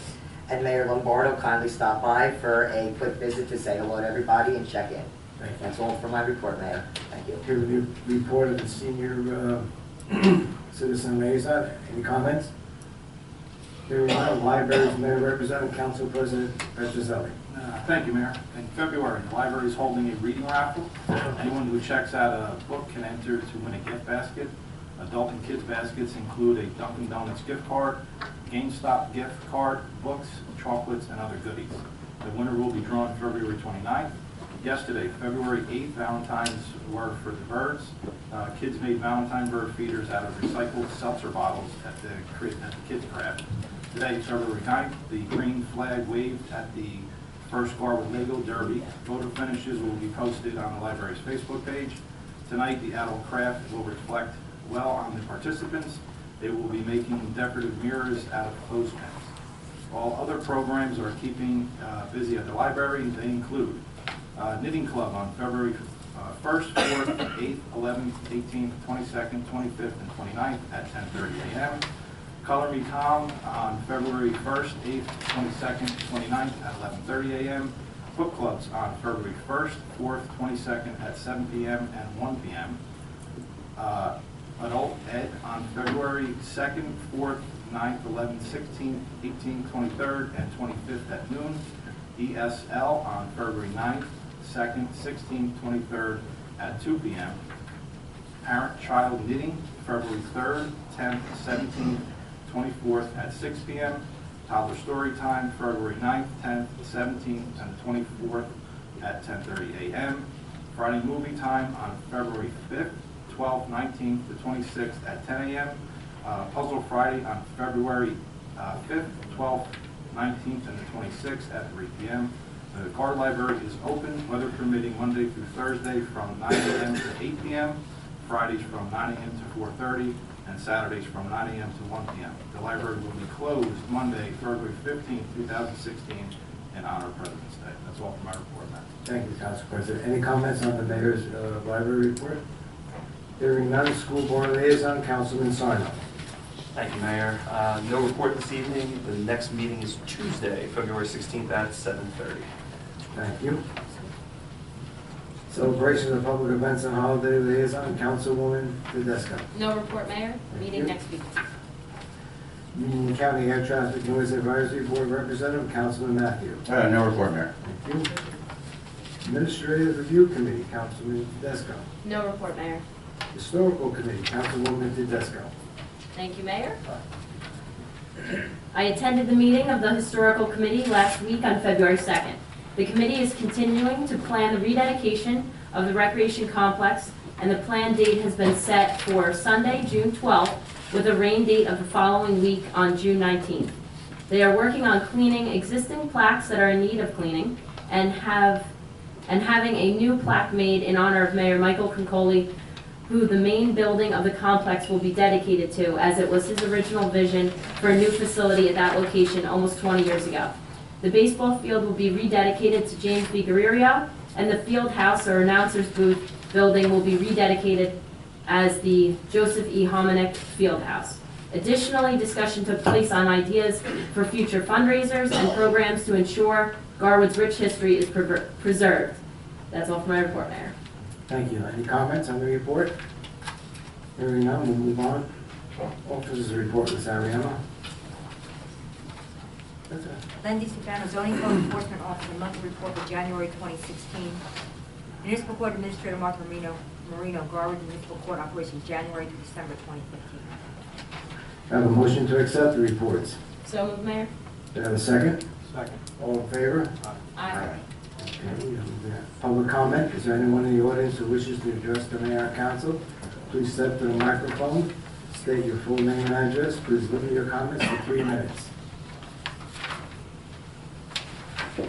And Mayor Lombardo kindly stopped by for a quick visit to say hello to everybody and check in. Thank you. That's all for my report, Mayor. Thank you. Here's the report of the senior Citizen liaison, any comments? Hearing none, libraries, Mayor Representative, Council President Petrozelli. Thank you, Mayor. In February, the library is holding a reading raffle. Anyone who checks out a book can enter to win a gift basket. Adult and kids baskets include a Dunkin' Donuts gift card, GameStop gift card, books, chocolates, and other goodies. The winner will be drawn February 29th. Yesterday, February 8th, Valentine's were for the birds. Kids made Valentine bird feeders out of recycled seltzer bottles at the Kids Craft. Today, February 9th, the green flag waved at the first Garwood Lego Derby. Photo finishes will be posted on the library's Facebook page. Tonight, the adult craft will reflect well on the participants. They will be making decorative mirrors out of clothespins. All other programs are keeping busy at the library. They include Knitting Club on February 1st, 4th, 8th, 11th, 18th, 22nd, 25th, and 29th at 10:30 a.m. Color Me Calm on February 1st, 8th, 22nd, 29th at 11:30 a.m. Book clubs on February 1st, 4th, 22nd at 7 p.m. and 1 p.m. Adult Ed on February 2nd, 4th, 9th, 11th, 16th, 18th, 23rd, and 25th at noon. ESL on February 9th, 2nd, 16th, 23rd at 2 p.m. Parent-Child Knitting, February 3rd, 10th, 17th, 24th at 6 p.m. Toddler Story Time, February 9th, 10th, 17th, and 24th at 10:30 a.m. Friday Movie Time on February 5th, 12th, 19th, to 26th at 10 a.m. Puzzle Friday on February 5th, 12th, 19th, and the 26th at 3 p.m. The card library is open, weather permitting, Monday through Thursday from 9 a.m. to 8 p.m., Fridays from 9 a.m. to 4:30, and Saturdays from 9 a.m. to 1 p.m. The library will be closed Monday, February 15th, 2016, in honor of President's Day. That's all for my report, Mayor. Thank you, Council President. Any comments on the mayor's library report? Hearing none, School Board Liaison, Councilman Sarno. Thank you, Mayor. No report this evening. The next meeting is Tuesday, February 16th at 7:30. Thank you. Celebration of public events and holiday liaison, Councilwoman Tedesco. No report, Mayor. Thank Meeting you. next week. Union County Air Traffic Noise Advisory Board Representative, Councilman Matthew. No report, Mayor. Thank you. Administrative Review Committee, Councilman Tedesco. No report, Mayor. Historical Committee, Councilwoman Tedesco. Thank you, Mayor. I attended the meeting of the Historical Committee last week on February 2nd. The committee is continuing to plan the rededication of the recreation complex, and the planned date has been set for Sunday, June 12th, with a rain date of the following week on June 19th. They are working on cleaning existing plaques that are in need of cleaning and having a new plaque made in honor of Mayor Michael Concoli, who the main building of the complex will be dedicated to, as it was his original vision for a new facility at that location almost 20 years ago. The baseball field will be rededicated to James B. Guerrero, and the field house or announcer's booth building will be rededicated as the Joseph E. Hominick Field House. Additionally, discussion took place on ideas for future fundraisers and programs to ensure Garwood's rich history is preserved. That's all for my report, Mayor. Thank you. Any comments on the report? Hearing none, we'll move on. Officers report, Ms. Ariano. That's it. Lindy Stefano, zoning code enforcement officer, monthly report for January 2016. Municipal Court Administrator Martha Marino, Garwood Municipal Court operations January to December 2015. I have a motion to accept the reports. So moved, Mayor. Do I have a second? Second. All in favor? Aye. Okay, public comment. Is there anyone in the audience who wishes to address the mayor and council? Please step to the microphone, state your full name and address. Please limit your comments to 3 minutes. Good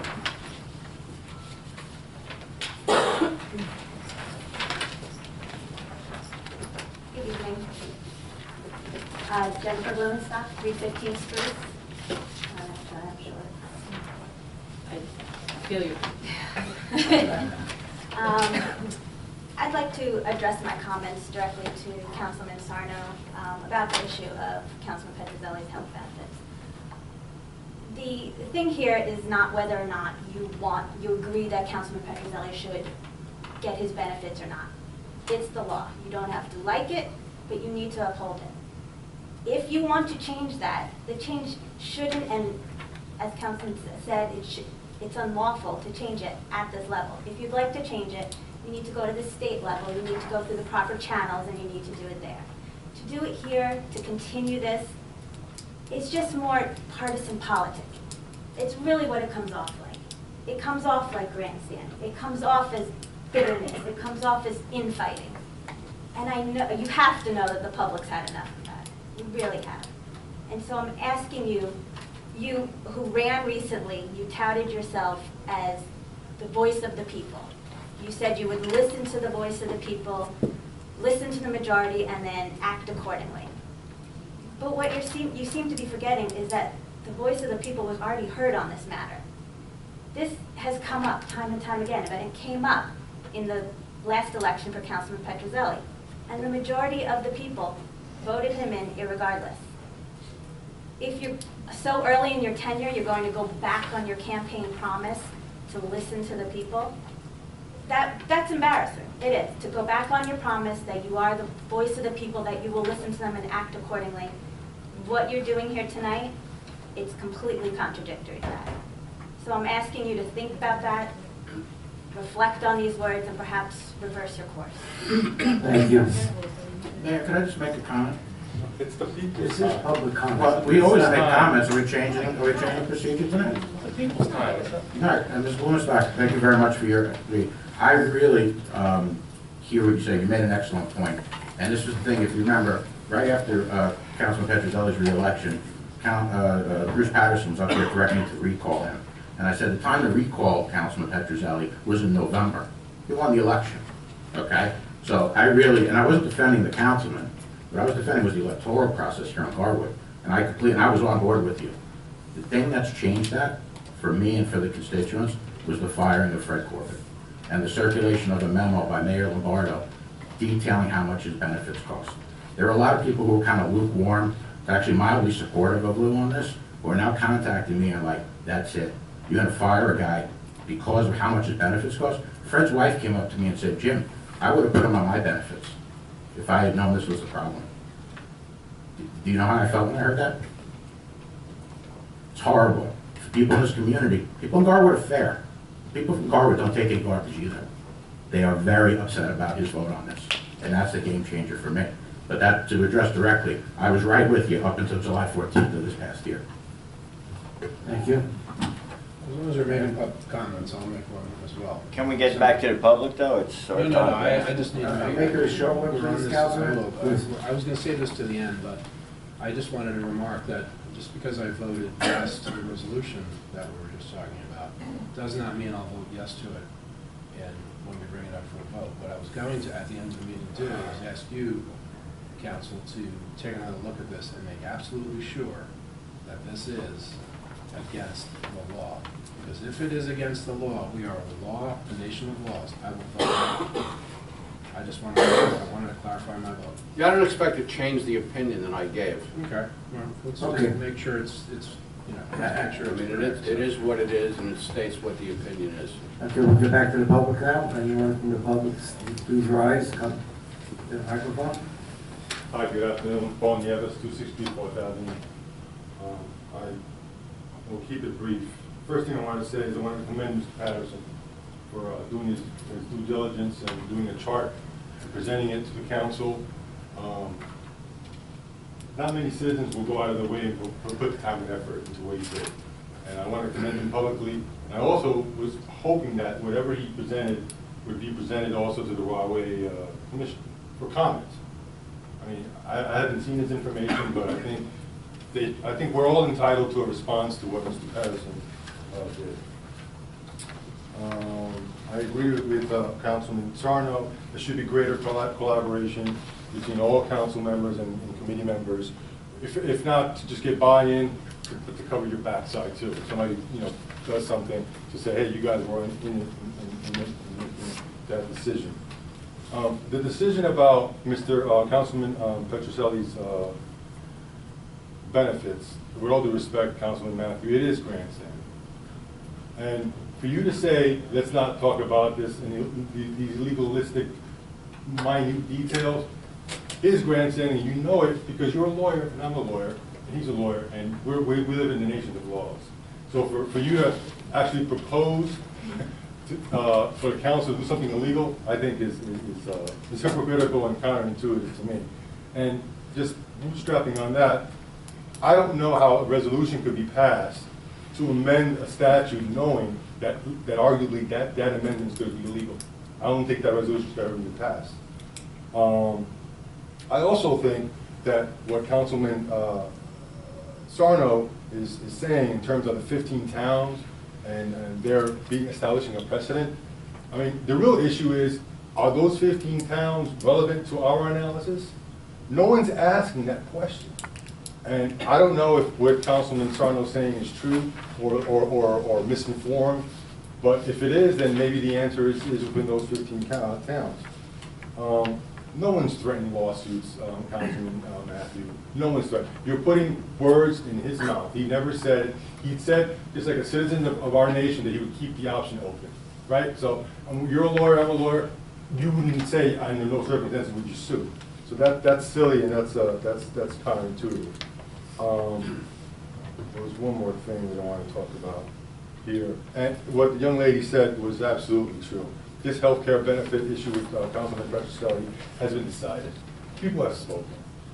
evening. Jennifer Blumenstock, 315th Street. I'm sure. I feel you. I'd like to address my comments directly to Councilman Sarno about the issue of Councilman Petrozelli's health benefits. The thing here is not whether or not you agree that Councilman Petrozelli should get his benefits or not. It's the law. You don't have to like it, but you need to uphold it. If you want to change that, the change shouldn't, and as Councilman said, it's unlawful to change it at this level. If you'd like to change it, you need to go to the state level, you need to go through the proper channels, and you need to do it there. To do it here, to continue this, it's just more partisan politics. It's really what it comes off like. It comes off like grandstand. It comes off as bitterness. It comes off as infighting. And I know, you have to know that the public's had enough of that. You really have. And so I'm asking you, you who ran recently, you touted yourself as the voice of the people. You said you would listen to the voice of the people, listen to the majority, and then act accordingly. But what you seem to be forgetting is that the voice of the people was already heard on this matter. This has come up time and time again, but it came up in the last election for Councilman Petrozelli. And the majority of the people voted him in irregardless. If you're so early in your tenure, you're going to go back on your campaign promise to listen to the people, that's embarrassing. It is, to go back on your promise that you are the voice of the people, that you will listen to them and act accordingly. What you're doing here tonight, it's completely contradictory to that. So I'm asking you to think about that, reflect on these words, and perhaps reverse your course. Thank you. Mayor, can I just make a comment? It's the people. This is public comment. Well, we always make comments. Are we changing procedure tonight? The people's time. All right, and Ms. Blumenstock, thank you very much for your, I really hear what you say. You made an excellent point. And this was the thing, if you remember, right after Councilman Petrozelli's re-election, Bruce Patterson was up there threatening to recall him. And I said the time to recall Councilman Petrozelli was in November. He won the election, okay? So I really, and I wasn't defending the councilman, what I was defending was the electoral process here in Garwood. And I was on board with you. The thing that's changed that, for me and for the constituents, was the firing of Fred Corbett and the circulation of a memo by Mayor Lombardo detailing how much his benefits cost. There are a lot of people who are kind of lukewarm, actually mildly supportive of Lou on this, who are now contacting me and like, that's it. You're gonna fire a guy because of how much his benefits cost? Fred's wife came up to me and said, Jim, I would have put him on my benefits if I had known this was the problem. Do you know how I felt when I heard that? It's horrible. For people in this community, people in Garwood are fair. People from Garwood don't take any garbage either. They are very upset about his vote on this, and that's the game changer for me. But that, to address directly, I was right with you up until July 14th of this past year. Thank you. As long as we're making public comments, I'll make one as well. Can we get back to the public, though? It's our No, time. I just need to Make it a short one, we're on please, this Councilman. envelope. Please. I was going to say this to the end, but I just wanted to remark that just because I voted yes to the resolution that we were just talking about, does not mean I'll vote yes to it and when we bring it up for a vote. What I was going to, at the end of the meeting, do is ask you, Council, to take another look at this and make absolutely sure that this is against the law. Because if it is against the law, we are a law, a nation of laws. I will vote no. I just wanted to clarify my vote. Yeah, I don't expect to change the opinion that I gave. Okay. Well, let's Okay. just make sure it's you know, make sure I it's mean, correct. it is what it is, and it states what the opinion is. Okay, we'll get back to the public now. Anyone from the public, please rise, come to the microphone. Hi, good afternoon. Paul Nieves, 260 Fourth Avenue. I will keep it brief. First thing I want to say is I want to commend Mr. Patterson for doing his due diligence and doing a chart and presenting it to the council. Not many citizens will go out of their way and put the time and effort into what he did. And I want to commend him publicly. And I also was hoping that whatever he presented would be presented also to the Rahway Commission for comments. I mean, I haven't seen his information, but I think we're all entitled to a response to what Mr. Patterson did. I agree with Councilman Sarno. There should be greater collaboration between all council members and committee members. If not, to just get buy-in, but to cover your backside too. If somebody, does something to say, hey, you guys were in that decision. The decision about Mr. Councilman Petrozelli's benefits, with all due respect, Councilman Matthew, it is grandstanding. And for you to say, let's not talk about this in these legalistic, minute details, his grandstanding, you know it because you're a lawyer and I'm a lawyer and he's a lawyer and we live in the nation of laws. So for you to actually propose for the council to do something illegal, I think is hypocritical and counterintuitive to me. And just bootstrapping on that, I don't know how a resolution could be passed to amend a statute knowing that arguably that amendment is going to be illegal. I don't think that resolution should ever be passed. I also think that what Councilman Sarno is saying in terms of the 15 towns and they're establishing a precedent, I mean, the real issue is, are those 15 towns relevant to our analysis? No one's asking that question. And I don't know if what Councilman Sarno is saying is true or misinformed, but if it is, then maybe the answer is within those 15 towns. No one's threatening lawsuits, Councilman Matthew. No one's threatening. You're putting words in his mouth. He never said, he said, just like a citizen of our nation, that he would keep the option open, right? So you're a lawyer, I'm a lawyer. You wouldn't say, under no circumstances would you sue. So that's silly and that's counterintuitive. There was one more thing that I want to talk about here. And what the young lady said was absolutely true. This health care benefit issue with Councilman Petroselli has been decided. People have spoken.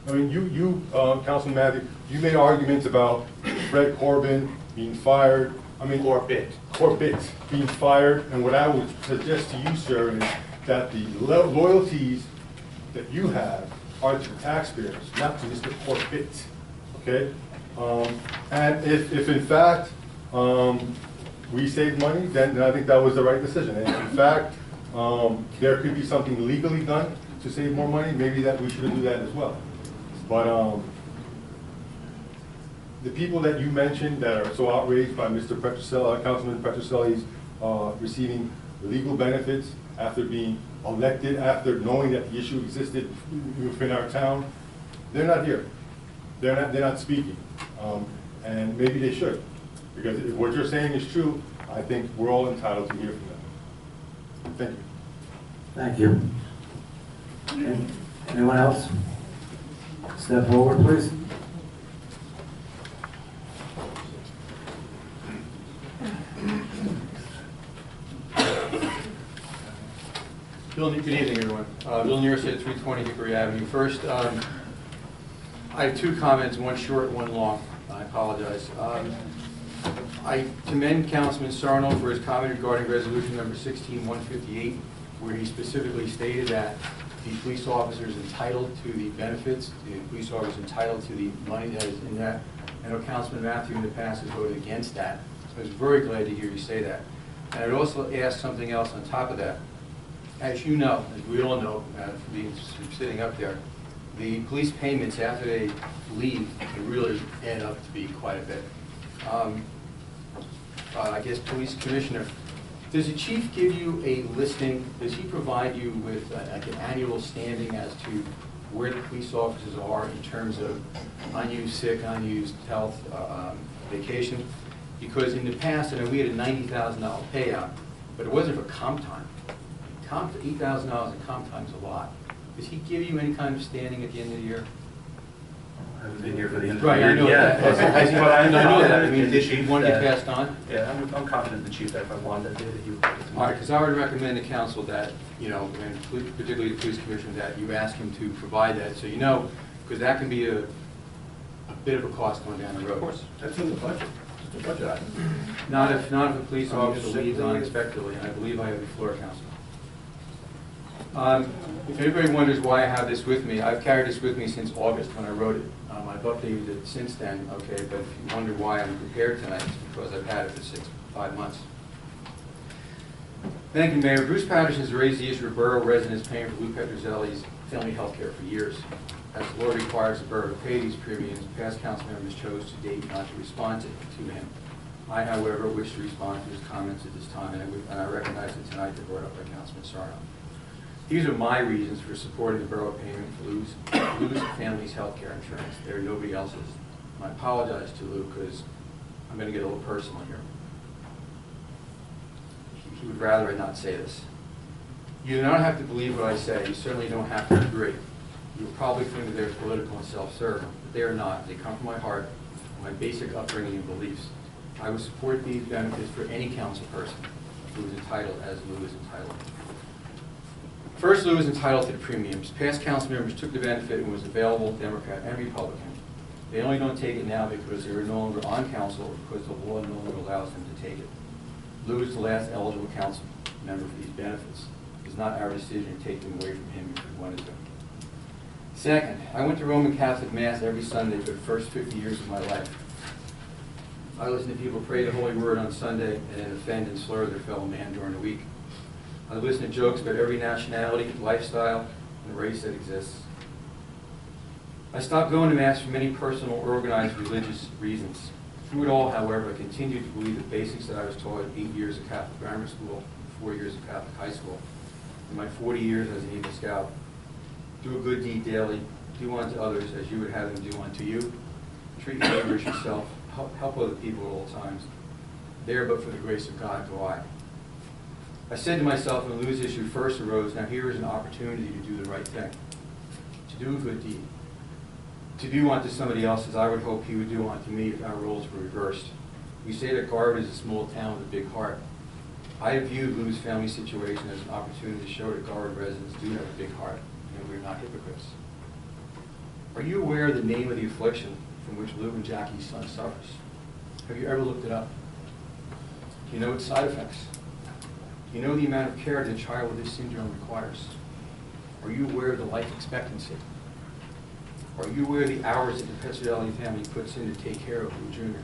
I mean, you Councilman Matthew, you made arguments about Fred Corbin being fired. I mean, Corbett being fired. And what I would suggest to you, sir, is that the loyalties that you have are to the taxpayers, not to Mr. Corbett. Okay? And if in fact we saved money, then I think that was the right decision. And in fact, there could be something legally done to save more money. Maybe that we should do that as well. But the people that you mentioned that are so outraged by Mr. Petroselli, Councilman Petroselli's receiving legal benefits after being elected, after knowing that the issue existed within our town, they're not here. They're not speaking. And maybe they should. Because if what you're saying is true, I think we're all entitled to hear from them. Thank you. Thank you. Okay. Anyone else? Step forward, please. Bill, good evening, everyone. Bill Nearset at 320 Hickory Avenue. First, I have two comments, one short, one long. I apologize. I commend Councilman Sarno for his comment regarding resolution number 16158, where he specifically stated that the police officer is entitled to the benefits, the police officer is entitled to the money that is in that. I know Councilman Matthew in the past has voted against that, so I was very glad to hear you say that. And I would also ask something else on top of that. As you know, as we all know, being sitting up there, the police payments after they leave can really add up to be quite a bit. I guess Police Commissioner, does the chief give you a listing? Does he provide you with like an annual standing as to where the police officers are in terms of unused sick, unused health, vacation? Because in the past, I know we had a $90,000 payout, but it wasn't for comp time. $8,000 in comp time is a lot. Does he give you any kind of standing at the end of the year? I haven't been here for the end of the Right, year. I know that. But I know that. I mean, the did chief, you want to get passed on? Yeah, I'm confident the chief that if I wanted that data, he would give it to me. All right, because I would recommend to council that, you know, and particularly the police commissioner, that you ask him to provide that, so you know, because that can be a bit of a cost going down the road. Of course, that's in the budget. It's a budget item. Not if a police officer leaves unexpectedly, and I believe I have the floor, council. If anybody wonders why I have this with me, I've carried this with me since August when I wrote it. I've updated it since then, okay, but if you wonder why I'm prepared tonight, it's because I've had it for 5 months. Thank you, Mayor. Bruce Patterson has raised the issue of borough residents paying for Lou Petroselli's family health care for years. As the law requires the borough to pay these premiums, past council members chose to date not to respond to him. I, however, wish to respond to his comments at this time, and I recognize that tonight they're brought up by Councilman Sarno. These are my reasons for supporting the borough payment for Lou's family's health care insurance. They're nobody else's. I apologize to Lou because I'm going to get a little personal here. He would rather I not say this. You do not have to believe what I say. You certainly don't have to agree. You'll probably think that they're political and self-serving, but they are not. They come from my heart, my basic upbringing and beliefs. I would support these benefits for any council person who is entitled, as Lou is entitled. First, Lou is entitled to the premiums. Past council members took the benefit and was available, Democrat and Republican. They only don't take it now because they are no longer on council or because the law no longer allows them to take it. Lou is the last eligible council member for these benefits. It is not our decision to take them away from him if we wanted to. Second, I went to Roman Catholic Mass every Sunday for the first 50 years of my life. I listened to people pray the Holy Word on Sunday and then offend and slur their fellow man during the week. I listened to jokes about every nationality, lifestyle, and race that exists. I stopped going to Mass for many personal or organized religious reasons. Through it all, however, I continued to believe the basics that I was taught in 8 years of Catholic grammar school, 4 years of Catholic high school, and my 40 years as an Eagle Scout. Do a good deed daily, do unto others as you would have them do unto you. Treat your neighbors yourself, help other people at all times. There, but for the grace of God, go I. I said to myself when Lou's issue first arose, now here is an opportunity to do the right thing, to do a good deed, to do unto somebody else as I would hope he would do unto me if our roles were reversed. We say that Garwood is a small town with a big heart. I have viewed Lou's family situation as an opportunity to show that Garwood residents do have a big heart, and we're not hypocrites. Are you aware of the name of the affliction from which Lou and Jackie's son suffers? Have you ever looked it up? Do you know its side effects? Do you know the amount of care that a child with this syndrome requires? Are you aware of the life expectancy? Are you aware of the hours that the Petrozelli family puts in to take care of Lou Jr.?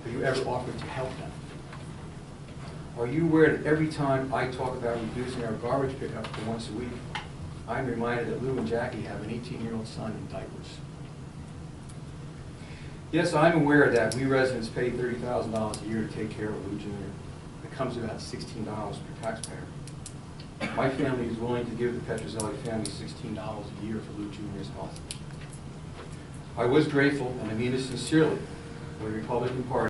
Have you ever offered to help them? Are you aware that every time I talk about reducing our garbage pickup to once a week, I'm reminded that Lou and Jackie have an 18-year-old son in diapers? Yes, I'm aware that we residents pay $30,000 a year to take care of Lou Jr. It comes to about $16 per taxpayer. My family is willing to give the Petrozelli family $16 a year for Lou Jr.'s health. I was grateful, and I mean this sincerely, when the Republican Party